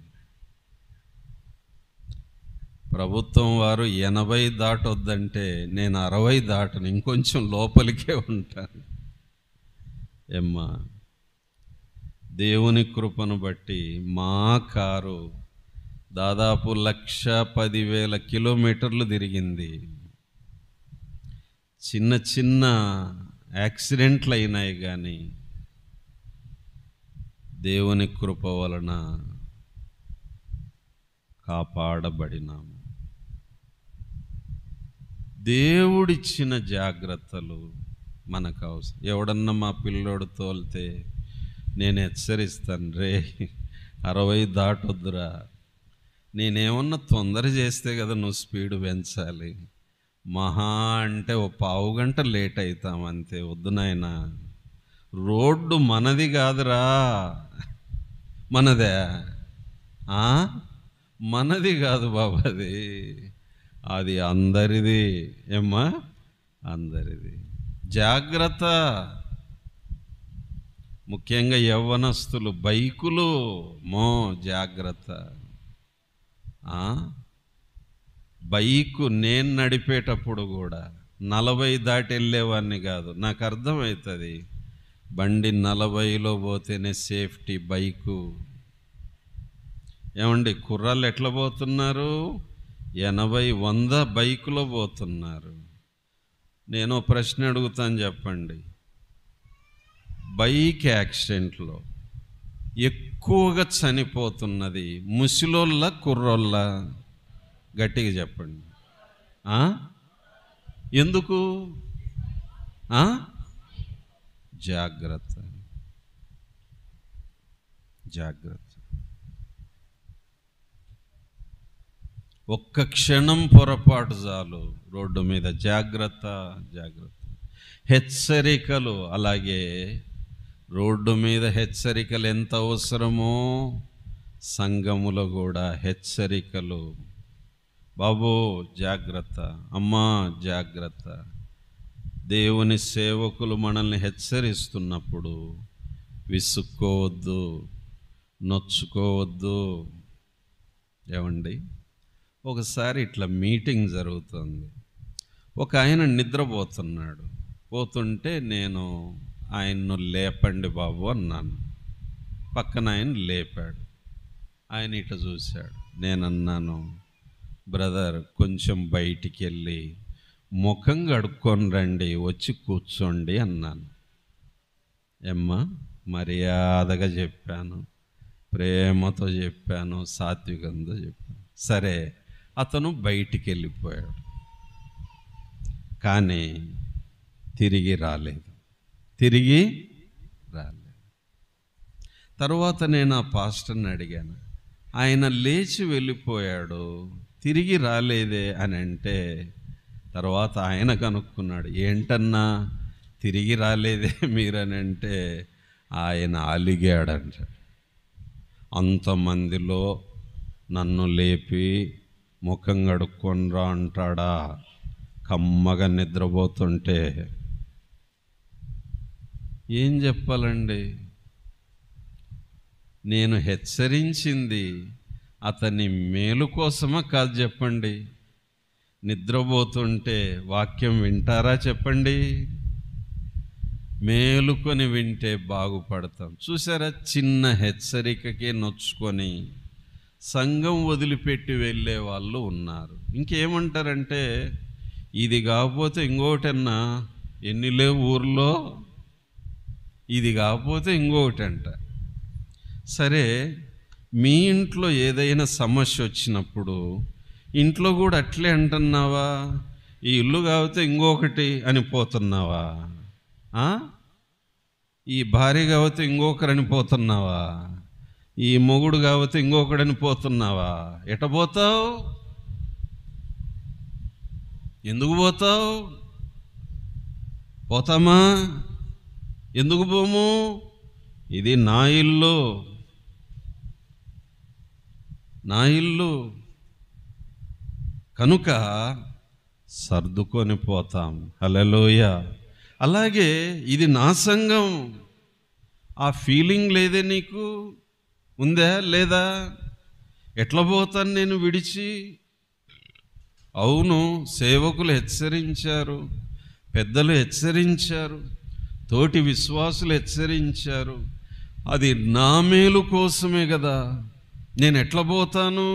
[SPEAKER 1] ప్రభుత్వం వారు 80 దాటొద్దంటే నేను 60 దాటను, ఇంకొంచెం లోపలికే ఉంటాను. ఏమ్మా, దేవుని కృపను బట్టి మా కారు దాదాపు 1,10,000 కిలోమీటర్లు తిరిగింది. చిన్న చిన్న యాక్సిడెంట్లు అయినాయి, కానీ దేవుని కృప వలన కాపాడబడినాము. దేవుడిచ్చిన జాగ్రత్తలు మనకు అవసరం. ఎవడన్నా మా పిల్లోడు తోలితే నేను హెచ్చరిస్తాను, రే 60 దాటొద్దురా. నేనేమన్నా తొందర చేస్తే కదా నువ్వు స్పీడ్ పెంచాలి. మహా అంటే ఓ పావు గంట లేట్ అవుతాం అంతే. వద్దు నాయనా, రోడ్డు మనది కాదురా. మనదే? మనది కాదు బాబు, అది అందరిది. ఏమ్మా, అందరిది. జాగ్రత్త. ముఖ్యంగా యవ్వనస్తులు, బైకులు, జాగ్రత్త. బైకు నేను నడిపేటప్పుడు కూడా 40 దాటి వెళ్ళేవాడిని కాదు. నాకు అర్థమవుతుంది, బండి 40లో పోతేనే సేఫ్టీ. బైకు ఏమండి, కుర్రాళ్ళు ఎట్లా పోతున్నారు? 80, 100 బైకులో పోతున్నారు. నేను ప్రశ్న అడుగుతాను, చెప్పండి. బైక్ యాక్సిడెంట్లో ఎక్కువగా చనిపోతున్నది ముసిలోళ్ళ, కుర్రోళ్ళ? గట్టిగా చెప్పండి. ఎందుకు? జాగ్రత్త, జాగ్రత్త. ఒక్క క్షణం పొరపాటు చాలు రోడ్డు మీద. జాగ్రత్త, జాగ్రత్త. హెచ్చరికలు అలాగే. రోడ్డు మీద హెచ్చరికలు ఎంత అవసరమో సంఘములో కూడా హెచ్చరికలు. బాబు జాగ్రత్త, అమ్మా జాగ్రత్త. దేవుని సేవకులు మనల్ని హెచ్చరిస్తున్నప్పుడు విసుక్కోవద్దు, నొచ్చుకోవద్దు. ఏమండి, ఒకసారి ఇట్లా మీటింగ్ జరుగుతుంది. ఒక ఆయన నిద్రపోతున్నాడు. పోతుంటే నేను ఆయన్ను లేపండి బాబు అన్నాను. పక్కన ఆయన లేపాడు. ఆయన ఇట చూశాడు. నేనన్నాను, బ్రదర్ కొంచెం బయటికి వెళ్ళి ముఖం కడుక్కొని రండి, వచ్చి కూర్చోండి అన్నాను. ఏమ్మా, మర్యాదగా చెప్పాను, ప్రేమతో చెప్పాను, సాత్వికంతో చెప్పాను. సరే, అతను బయటికి వెళ్ళిపోయాడు. కానీ తిరిగి రాలేదు. తర్వాత నేను ఆ పాస్టర్ని అడిగాను, ఆయన లేచి వెళ్ళిపోయాడు, తిరిగి రాలేదే అని అంటే, తర్వాత ఆయన కనుక్కున్నాడు, ఏంటన్నా తిరిగి రాలేదే మీరని అంటే, ఆయన అలిగాడంట. అంతమందిలో నన్ను లేపి ముఖం కడుక్కొనిరా అంటాడా? కమ్మగా నిద్రపోతుంటే ఏం చెప్పాలండి? నేను హెచ్చరించింది అతని మేలు కోసమా కాదు చెప్పండి? నిద్రపోతుంటే వాక్యం వింటారా చెప్పండి? మేలుకొని వింటే బాగుపడతాం. చూసారా, చిన్న హెచ్చరికకే నొచ్చుకొని సంఘం వదిలిపెట్టి వెళ్ళే వాళ్ళు ఉన్నారు. ఇంకేమంటారంటే, ఇది కాకపోతే ఇంకొకటన్నా, ఎన్ని లేవు ఊర్లో, ఇది కాకపోతే ఇంకొకటి అంట. సరే, మీ ఇంట్లో ఏదైనా సమస్య వచ్చినప్పుడు ఇంట్లో కూడా అట్లే అంటున్నావా? ఈ ఇల్లు కాకపోతే ఇంకొకటి అని పోతున్నావా? ఈ భార్య కాకపోతే ఇంకొకరని పోతున్నావా? ఈ మొగుడు కాకపోతే ఇంకొకడని పోతున్నావా? ఎట పోతావు? ఎందుకు పోతావు? పోతామా? ఎందుకు పోము? ఇది నా ఇల్లు, నా ఇల్లు కనుక సర్దుకొని పోతాం. హల్లెలూయా. అలాగే ఇది నా సంఘం, ఆ ఫీలింగ్ లేదే నీకు? ఉందా లేదా? ఎట్లా పోతాను నేను విడిచి? అవును, సేవకులు హెచ్చరించారు, పెద్దలు హెచ్చరించారు, తోటి విశ్వాసులు హెచ్చరించారు. అది నా మేలు కోసమే కదా. నేను ఎట్లా పోతాను?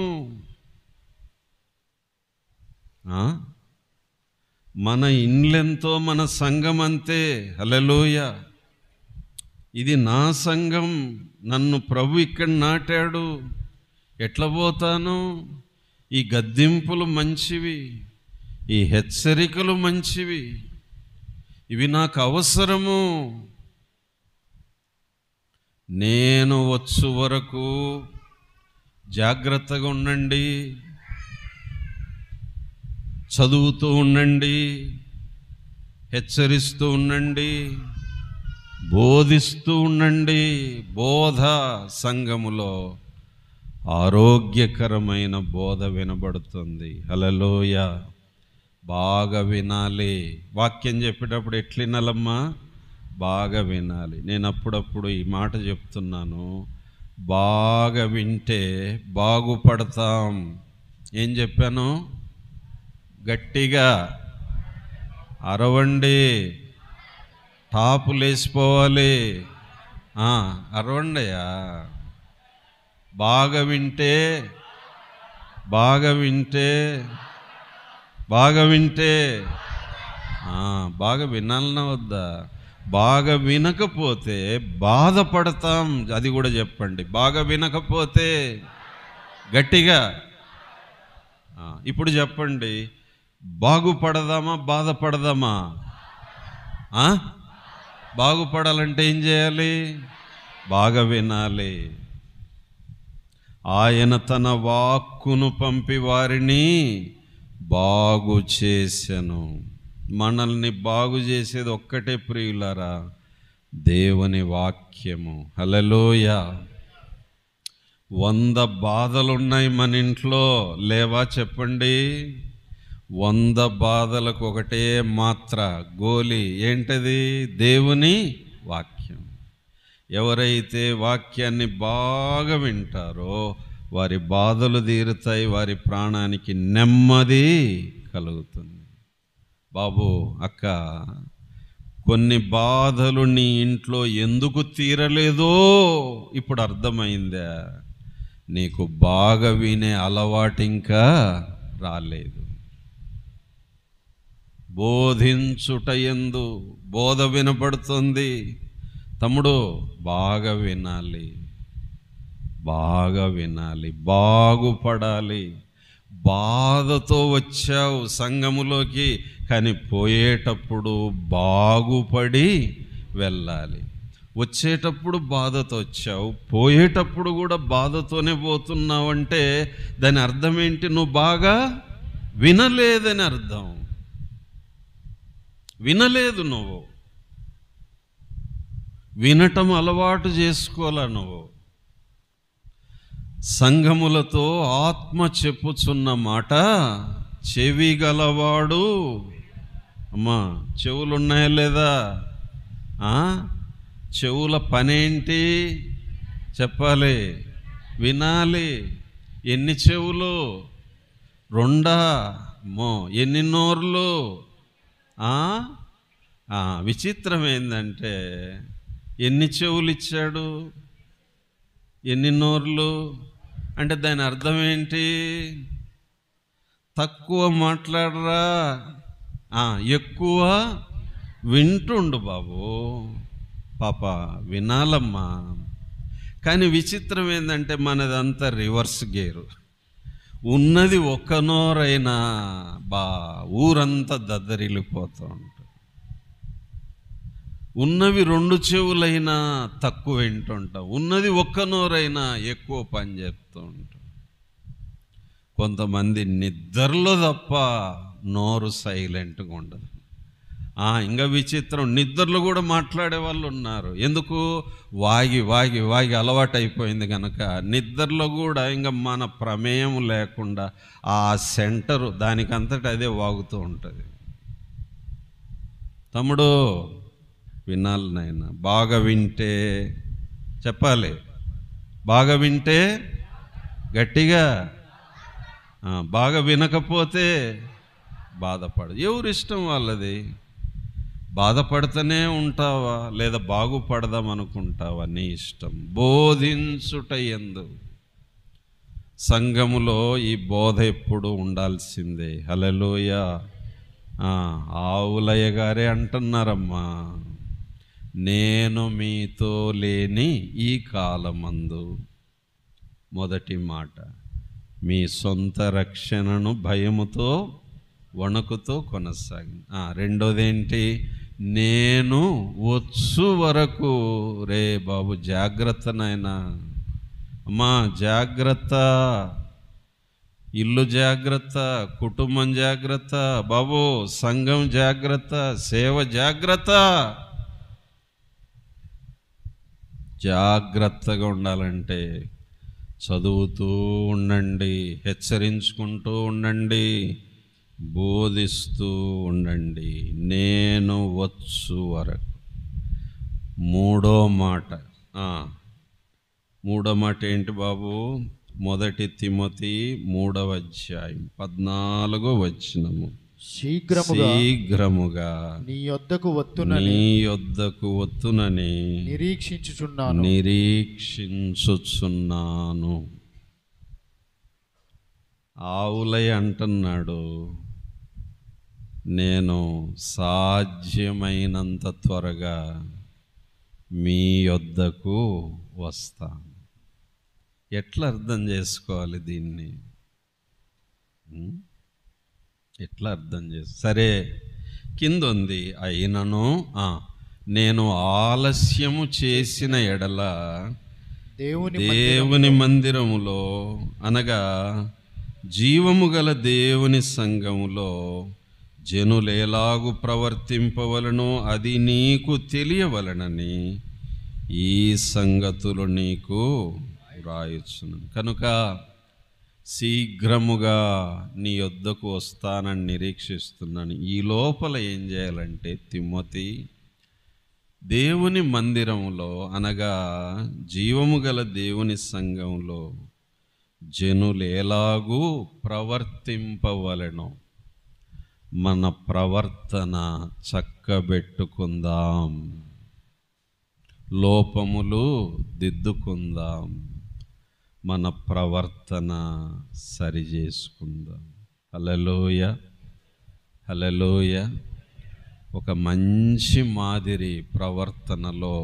[SPEAKER 1] మన ఇండ్లెంతో మన సంఘం అంతే. హల్లెలూయా. ఇది నా సంఘం, నన్ను ప్రభు ఇక్కడ నాటాడు. ఎట్లా పోతాను? ఈ గద్దింపులు మంచివి, ఈ హెచ్చరికలు మంచివి, ఇవి నాకు అవసరము. నేను వచ్చు వరకు జాగ్రత్తగా ఉండండి, చదువుతూ ఉండండి, హెచ్చరిస్తూ ఉండండి, బోధిస్తూ ఉండండి. బోధ సంఘములో ఆరోగ్యకరమైన బోధ వినబడుతుంది. హల్లెలూయా. బాగా వినాలి. వాక్యం చెప్పేటప్పుడు ఎట్లా వినాలమ్మా? బాగా వినాలి. నేను అప్పుడప్పుడు ఈ మాట చెప్తున్నాను, బాగా వింటే బాగుపడతాం. ఏం చెప్పాను? గట్టిగా అరవండి, టాపులు వేసిపోవాలి. అరవండియా. బాగా వింటే, బాగా వింటే, బాగా వింటే, బాగా వినాలన్నా వద్దా? బాగా వినకపోతే బాధపడతాం. అది కూడా చెప్పండి. బాగా వినకపోతే గట్టిగా. ఇప్పుడు చెప్పండి, బాగుపడదామా బాధపడదామా? బాగుపడాలంటే ఏం చేయాలి? బాగా వినాలి. ఆయన తన వాక్కును పంపి వారిని బాగు చేసెను. మనల్ని బాగు చేసేది ఒక్కటే ప్రియులారా, దేవుని వాక్యము. హల్లెలూయా. 100 బాధలున్నాయి మన ఇంట్లో, లేవా చెప్పండి? 100 బాధలకు ఒకటే మాత్ర గోలి. ఏంటది? దేవుని వాక్యం. ఎవరైతే వాక్యాన్ని బాగా వింటారో వారి బాధలు తీరుతాయి, వారి ప్రాణానికి నెమ్మది కలుగుతుంది. బాబు, అక్క, కొన్ని బాధలు నీ ఇంట్లో ఎందుకు తీరలేదో ఇప్పుడు అర్థమైందా? నీకు బాగా వినే అలవాటు ఇంకా రాలేదు. బోధించుట యందు బోధ వినపడుతుంది. తమ్ముడు, బాగా వినాలి, బాగా వినాలి, బాగుపడాలి. బాధతో వచ్చావు సంఘములోకి, కానీ పోయేటప్పుడు బాగుపడి వెళ్ళాలి. వచ్చేటప్పుడు బాధతో వచ్చావు, పోయేటప్పుడు కూడా బాధతోనే పోతున్నావు అంటే దాని అర్థం ఏంటి? నువ్వు బాగా వినలేదని అర్థం. వినలేదు. నువ్వు వినటం అలవాటు చేసుకోవాలా? నువ్వు సంఘములతో ఆత్మ చెప్పుచున్న మాట చెవి గలవాడు. అమ్మా, చెవులున్నాయా లేదా? చెవుల పనేంటి చెప్పాలి? వినాలి. ఎన్ని చెవులు? రెండా? ఎన్ని నోర్లు? విచిత్రం ఏంటంటే, ఎన్ని చెవులు ఇచ్చాడు, ఎన్ని నోర్లు అంటే దాని అర్థం ఏంటి? తక్కువ మాట్లాడరా, ఎక్కువ వింటుండు బాబు. పాప, వినాలమ్మా. కానీ విచిత్రం ఏంటంటే మనదంతా రివర్స్ గేరు. ఉన్నది ఒక్క నోరైనా ఊరంతా దద్దరిల్లిపోతూ ఉంటుంది. ఉన్నవి 2 చెవులైనా తక్కువ వింటుంటాం. ఉన్నది ఒక్క నోరైనా ఎక్కువ పని చెప్తూ ఉంటాం. కొంతమంది నిద్రలో తప్ప నోరు సైలెంట్గా ఉండదు. ఇంకా విచిత్రం, నిద్రలో కూడా మాట్లాడే వాళ్ళు ఉన్నారు. ఎందుకు? వాగి వాగి వాగి అలవాటు అయిపోయింది కనుక నిద్రలో కూడా ఇంకా మన ప్రమేయం లేకుండా ఆ సెంటరు దానికంతటి అదే వాగుతూ ఉంటుంది. తమ్ముడు, వినాలి నాయన. బాగా వింటే చెప్పాలి, బాగా వింటే గట్టిగా. బాగా వినకపోతే బాధపడు. ఎవరిష్టం వాళ్ళది. బాధపడుతూనే ఉంటావా లేదా బాగుపడదాం అనుకుంటావా? నీ ఇష్టం. బోధించుట యందు సంఘములో ఈ బోధ ఎప్పుడు ఉండాల్సిందే. హల్లెలూయా. ఆవులయ్య గారే అంటున్నారమ్మా, నేను మీతో లేని ఈ కాలమందు, మొదటి మాట, మీ సొంత రక్షణను భయముతో వణుకుతో కొనసాగి. రెండోదేంటి? నేను వచ్చు వరకు. రే బాబు, జాగ్రత్త నాయనా. అమ్మా, జాగ్రత్త. ఇల్లు జాగ్రత్త, కుటుంబం జాగ్రత్త బాబు, సంఘం జాగ్రత్త, సేవ జాగ్రత్త. జాగ్రత్తగా ఉండాలంటే చదువుతూ ఉండండి, హెచ్చరించుకుంటూ ఉండండి, బోధిస్తూ ఉండండి. నేను వచ్చు వరకు. మూడో మాట ఏంటి బాబు? 1 తిమోతి 3వ అధ్యాయం 14వ వచనము. శీఘ్రముగా నీ యొద్దకు వత్తునని నిరీక్షించుచున్నాను. ఆవులయ్య అంటున్నాడు, నేను సాధ్యమైనంత త్వరగా మీ యొద్దకు వస్తాను. ఎట్లా అర్థం చేసుకోవాలి దీన్ని? ఎట్లా అర్థం సరే, కింద ఉంది, అయినను నేను ఆలస్యము చేసిన ఎడల దేవుని మందిరములో, అనగా జీవము గల దేవుని సంఘములో జనులేలాగు ప్రవర్తింపవలనో అది నీకు తెలియవలనని ఈ సంగతులు నీకు వ్రాయుచున్నాను. కనుక శీఘ్రముగా నీ యొద్దకు వస్తానని నిరీక్షిస్తున్నాను. ఈ లోపల ఏం చేయాలంటే, తిమోతి, దేవుని మందిరంలో అనగా జీవము గల దేవుని సంఘంలో జనులు ఎలాగూ ప్రవర్తింపవలెనో మన ప్రవర్తన చక్కబెట్టుకుందాం, లోపములు దిద్దుకుందాం, మన ప్రవర్తన సరిచేసుకుందాం. హల్లెలూయ, హల్లెలూయ. ఒక మంచి మాదిరి ప్రవర్తనలో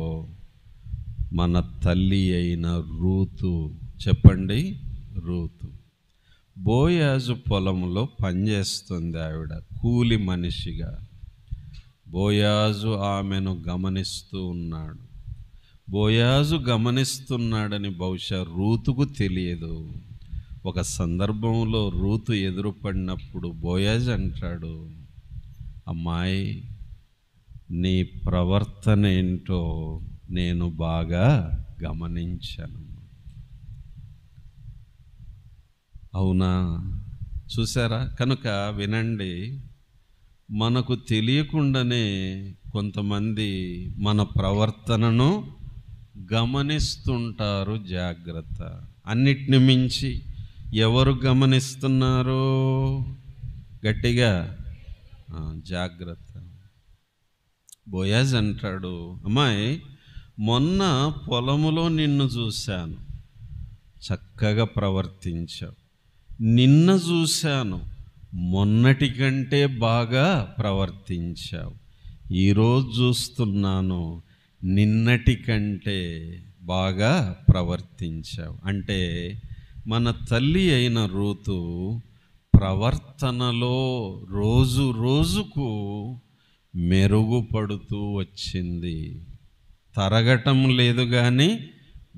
[SPEAKER 1] మన తల్లి అయిన రూతు, చెప్పండి, రూతు. బోయాజు పొలంలో పనిచేస్తుంది ఆవిడ, కూలి మనిషిగా. బోయాజు ఆమెను గమనిస్తూ ఉన్నాడు. బోయాజు గమనిస్తున్నాడని బహుశా రూతుకు తెలియదు. ఒక సందర్భంలో రూతు ఎదురుపడినప్పుడు బోయాజు అంటాడు, అమ్మాయి, నీ ప్రవర్తన ఏంటో నేను బాగా గమనించాను. అవునా? చూసారా? కనుక వినండి, మనకు తెలియకుండానే కొంతమంది మన ప్రవర్తనను గమనిస్తుంటారు. జాగ్రత్త. అన్నిటిని మించి ఎవరు గమనిస్తున్నారో గట్టిగా జాగ్రత్త. బోయాజ్ అంటాడు, అమ్మాయి, మొన్న పొలములో నిన్ను చూశాను, చక్కగా ప్రవర్తించావు. నిన్న చూశాను, మొన్నటి కంటే బాగా ప్రవర్తించావు. ఈరోజు చూస్తున్నాను, నిన్నటి కంటే బాగా ప్రవర్తించావు. అంటే మన తల్లి అయిన రూతు ప్రవర్తనలో రోజు రోజుకు మెరుగుపడుతూ వచ్చింది. తరగటం లేదు కానీ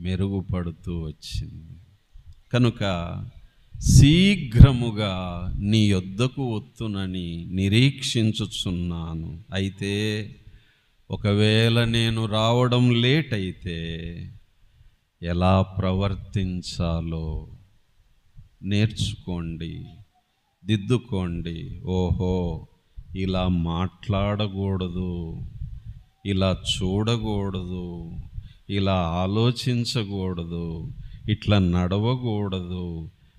[SPEAKER 1] మెరుగుపడుతూ వచ్చింది. కనుక శీఘ్రముగా నీ యొద్దకు వత్తునని నిరీక్షించుచున్నాను. అయితే ఒకవేళ నేను రావడం లేట్ అయితే ఎలా ప్రవర్తించాలో నేర్చుకోండి, దిద్దుకోండి. ఓహో, ఇలా మాట్లాడకూడదు, ఇలా చూడకూడదు, ఇలా ఆలోచించకూడదు, ఇట్లా నడవకూడదు,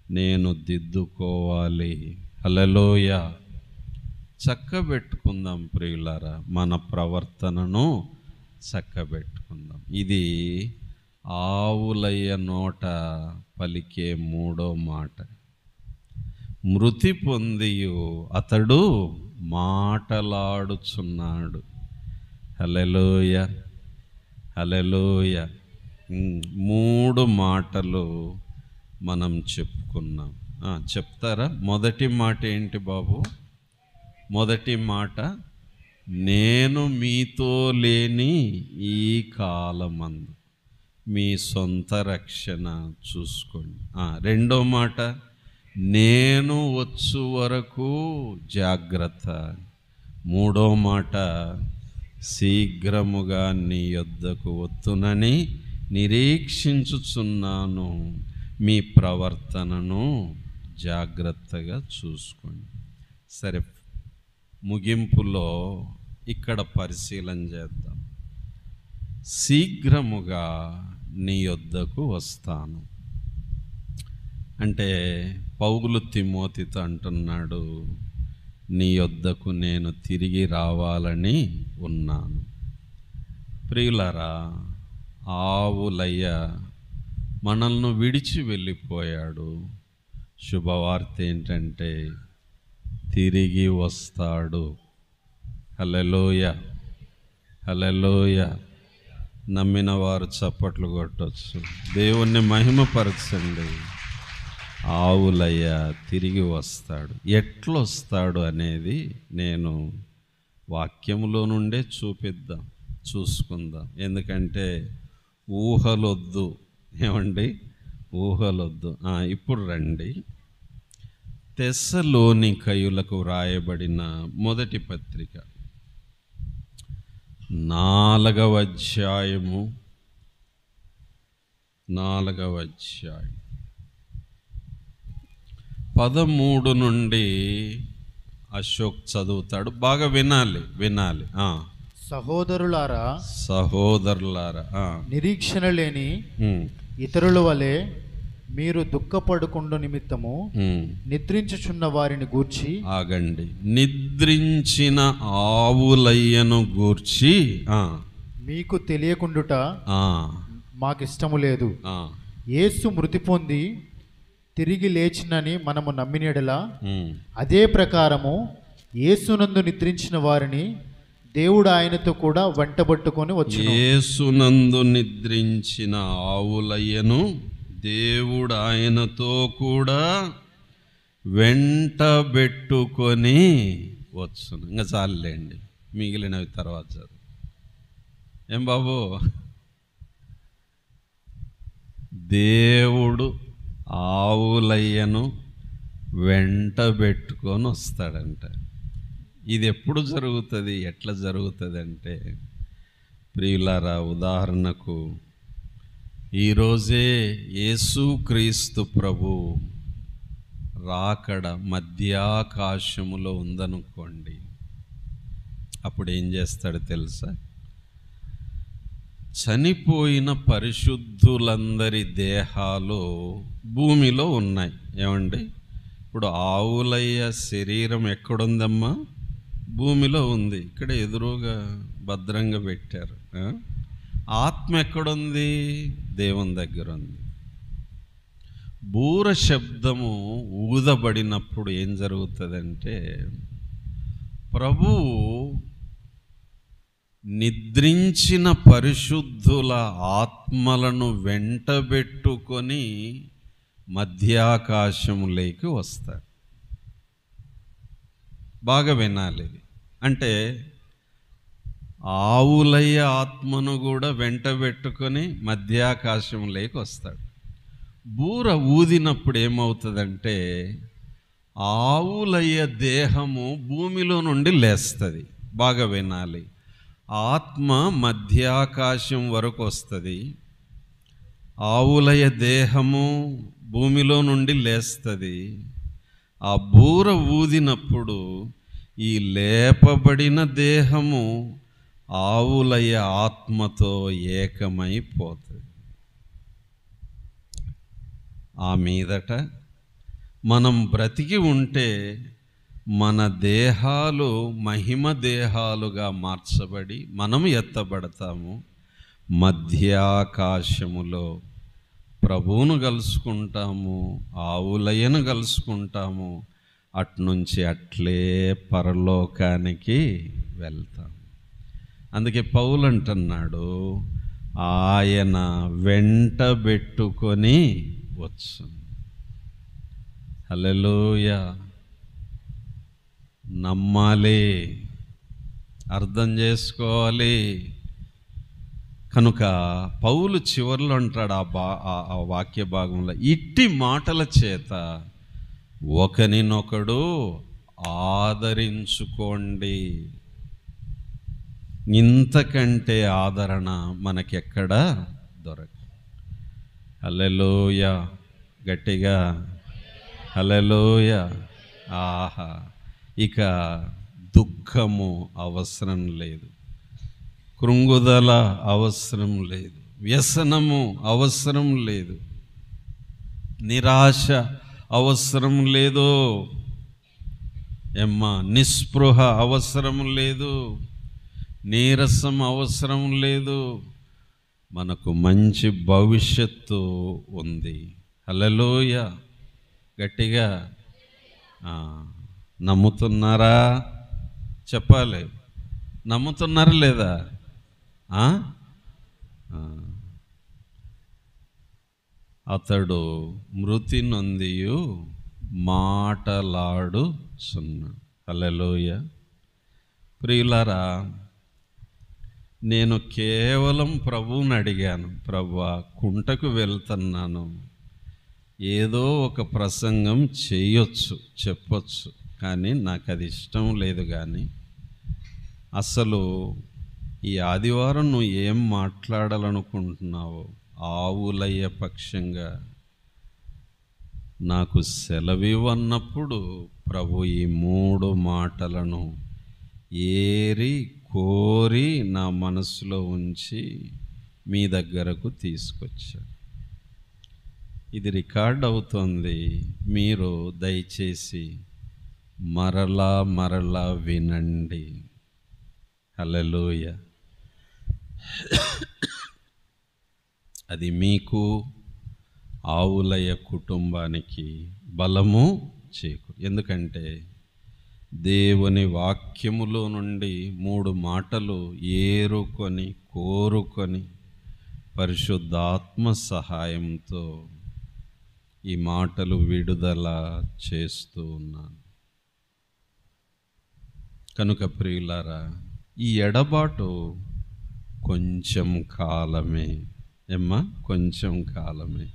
[SPEAKER 1] నేను దిద్దుకోవాలి. హల్లెలూయ. చక్కబెట్టుకుందాం ప్రియులారా, మన ప్రవర్తనను చక్కబెట్టుకుందాం. ఇది ఆవులయ్య నోట పలికే మూడో మాట. మృతి పొందియు అతడు మాటలాడుచున్నాడు. హల్లెలూయ, హల్లెలూయ. 3 మాటలు మనం చెప్పుకున్నాం. చెప్తారా? మొదటి మాట ఏంటి బాబు? మొదటి మాట, నేను మీతో లేని ఈ కాలమందు మీ సొంత రక్షణ చూసుకోండి. రెండో మాట, నేను వచ్చు వరకు జాగ్రత్త. మూడో మాట, శీఘ్రముగా నీ యొద్దకు వత్తునని నిరీక్షించుచున్నాను, మీ ప్రవర్తనను జాగ్రత్తగా చూసుకోండి. సరే, ముగింపులో ఇక్కడ పరిశీలన చేద్దాం. శీఘ్రముగా నీ యొద్దకు వస్తాను అంటే పౌలు తిమోతితో అంటున్నాడు, నీ యొద్దకు నేను తిరిగి రావాలని ఉన్నాను. ప్రియులారా, ఆవులయ్య మనల్ని విడిచి వెళ్ళిపోయాడు. శుభవార్త ఏంటంటే తిరిగి వస్తాడు. హల్లెలూయ, హల్లెలూయ. నమ్మిన వారు చప్పట్లు కొట్టవచ్చు, దేవుణ్ణి మహిమపరచండి. ఆవులయ్య తిరిగి వస్తాడు. ఎట్లొస్తాడు అనేది నేను వాక్యములో నుండే చూసుకుందాం. ఎందుకంటే ఊహలొద్దు. ఏమండి? ఊహలొద్దు. ఇప్పుడు రండి, తెస్సలోనికయులకు వ్రాయబడిన మొదటి పత్రిక 4వ అధ్యాయము 13 నుండి అశోక్ చదువుతాడు. బాగా వినాలి.
[SPEAKER 2] సహోదరులారా
[SPEAKER 1] సహోదరులారా
[SPEAKER 2] నిరీక్షణ లేని ఇతరుల వలె మీరు దుఃఖపడుకుండు నిమిత్తము నిద్రించుచున్న వారిని గూర్చి
[SPEAKER 1] ఆగండి. నిద్రించిన ఆవులయ్యను గూర్చి
[SPEAKER 2] మీకు తెలియకుండుట మాకిష్టము లేదు. యేసు మృతి పొంది తిరిగి లేచినని మనము నమ్మినడలా అదే ప్రకారము యేసునందు నిద్రించిన వారిని దేవుడు ఆయనతో కూడా వెంటబట్టుకొని వచ్చును.
[SPEAKER 1] యేసునందు నిద్రించిన ఆవులయ్యను దేవుడు ఆయనతో కూడా వెంటబెట్టుకొని వచ్చును. ఇంకా చాలులేండి, మిగిలినవి తర్వాత చదువు. ఏం బాబు, దేవుడు ఆవులయ్యను వెంటబెట్టుకొని వస్తాడంట. ఇది ఎప్పుడు జరుగుతుంది, ఎట్లా జరుగుతుంది అంటే, ప్రియులారా, ఉదాహరణకు ఈరోజే యేసుక్రీస్తు ప్రభు రాకడ మధ్యాకాశములో ఉందనుకోండి, అప్పుడు ఏం చేస్తాడు తెలుసా? చనిపోయిన పరిశుద్ధులందరి దేహాలు భూమిలో ఉన్నాయి. ఏమండి, ఇప్పుడు ఆవులయ్య శరీరం ఎక్కడుందమ్మా? భూమిలో ఉంది. ఇక్కడ ఎదురుగా భద్రంగా పెట్టారు. ఆత్మ ఎక్కడుంది? దేవుని దగ్గర ఉంది. బూర శబ్దము ఊదబడినప్పుడు ఏం జరుగుతుందంటే, ప్రభువు నిద్రించిన పరిశుద్ధుల ఆత్మలను వెంటబెట్టుకొని మధ్యాకాశములోకి వస్తాడు. బాగా వినాలి. అంటే ఆవులయ్య ఆత్మను కూడా వెంటబెట్టుకొని మధ్యాకాశంలోకి వస్తాడు. బూర ఊదినప్పుడు ఏమవుతుందంటే, ఆవులయ్య దేహము భూమిలో నుండి లేస్తుంది. బాగా వినాలి. ఆత్మ మధ్యాకాశం వరకు వస్తుంది, ఆవులయ్య దేహము భూమిలో నుండి లేస్తుంది. ఆ బూర ఊదినప్పుడు ఈ లేపబడిన దేహము ఆవులయ్య ఆత్మతో ఏకమైపోతుంది. ఆ మీదట మనం బ్రతికి ఉంటే మన దేహాలు మహిమ దేహాలుగా మార్చబడి మనం ఎత్తబడతాము. మధ్యాకాశములో ప్రభువును కలుసుకుంటాము, ఆవులయ్యను కలుసుకుంటాము. అట్నుంచి అట్లే పరలోకానికి వెళ్తాం. అందుకే పౌలు అంటున్నాడు, ఆయన వెంటబెట్టుకొని వచ్చు. హల్లెలూయా. నమ్మాలి, అర్థం చేసుకోవాలి. కనుక పౌలు చివరిలో అంటాడు ఆ వాక్య భాగంలో, ఇట్టి మాటల చేత ఒకరినొకడు ఆదరించుకోండి. ఇంతకంటే ఆదరణ మనకెక్కడ దొరకదు. హల్లెలూయా. గట్టిగా హల్లెలూయా. ఆహా. ఇక దుఃఖము అవసరం లేదు, కృంగుదల అవసరం లేదు, వ్యసనము అవసరం లేదు, నిరాశ అవసరం లేదు, నిస్పృహ అవసరం లేదు, నీరసం అవసరం లేదు. మనకు మంచి భవిష్యత్తు ఉంది. హల్లెలూయా. గట్టిగా నమ్ముతున్నారా? చెప్పాలి. నమ్ముతున్నారా లేదా? అతడు మృతి నొందియు మాటలాడుచున్నాడు. హల్లెలూయా. ప్రియులారా, నేను కేవలం ప్రభువుని అడిగాను, ప్రభువా కుంటకు వెళ్తున్నాను, ఏదో ఒక ప్రసంగం చేయొచ్చు, చెప్పొచ్చు, కానీ నాకు అది ఇష్టం లేదు. కానీ అసలు ఈ ఆదివారం నువ్వు ఏం మాట్లాడాలనుకుంటున్నావో ఆవులయ్య పక్షంగా నాకు సెలవివన్నప్పుడు ప్రభు ఈ 3 మాటలను ఏరి కోరి నా మనసులో ఉంచి మీ దగ్గరకు తీసుకొచ్చాను. ఇది రికార్డ్ అవుతుంది. మీరు దయచేసి మరలా మరలా వినండి. హల్లెలూయా. అది మీకు, ఆవులయ్య కుటుంబానికి బలము చేకూరు. ఎందుకంటే దేవుని వాక్యములో నుండి 3 మాటలు ఏరుకొని కోరుకొని పరిశుద్ధాత్మ సహాయంతో ఈ మాటలు విడుదల చేస్తూ ఉన్నాను. కనుక ప్రియులారా, ఈ ఎడబాటు కొంచెం కాలమే. కొంచెం కాలమే.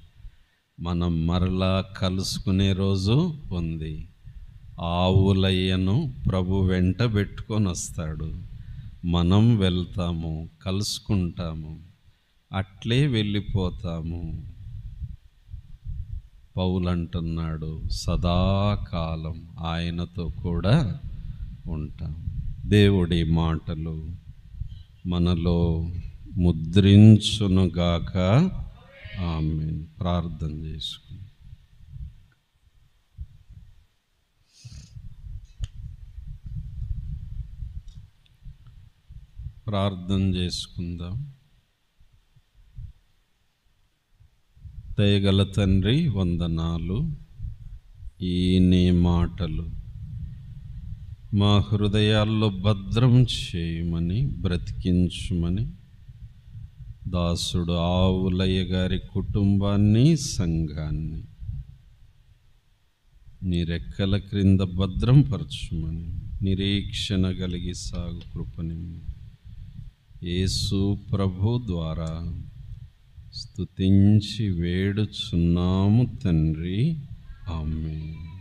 [SPEAKER 1] మనం మరలా కలుసుకునే రోజు ఉంది. ఆవులయ్యను ప్రభు వెంట పెట్టుకొని వస్తాడు. మనం వెళ్తాము, కలుసుకుంటాము, అట్లే వెళ్ళిపోతాము. పౌలు అంటున్నాడు, సదాకాలం ఆయనతో కూడా ఉంటాం. దేవుడి మాటలు మనలో ముద్రించునుగాక. ఆమేన్. ప్రార్థన చేసుకుందాం. ప్రార్థన చేసుకుందాం. దయగల తండ్రి, వందనాలు. ఈ నీ మాటలు మా హృదయాల్లో భద్రం చేయమని, బ్రతికించుమని దాసుడు ఆవులయ్య గారి కుటుంబాన్ని, సంఘాన్ని నీ రెక్కల క్రింద భద్రం పరచుమని, నిరీక్షణ కలిగి సాగు కృపని యేసు ప్రభు ద్వారా స్తుతించి వేడుచున్నాము తండ్రి. ఆమేన్.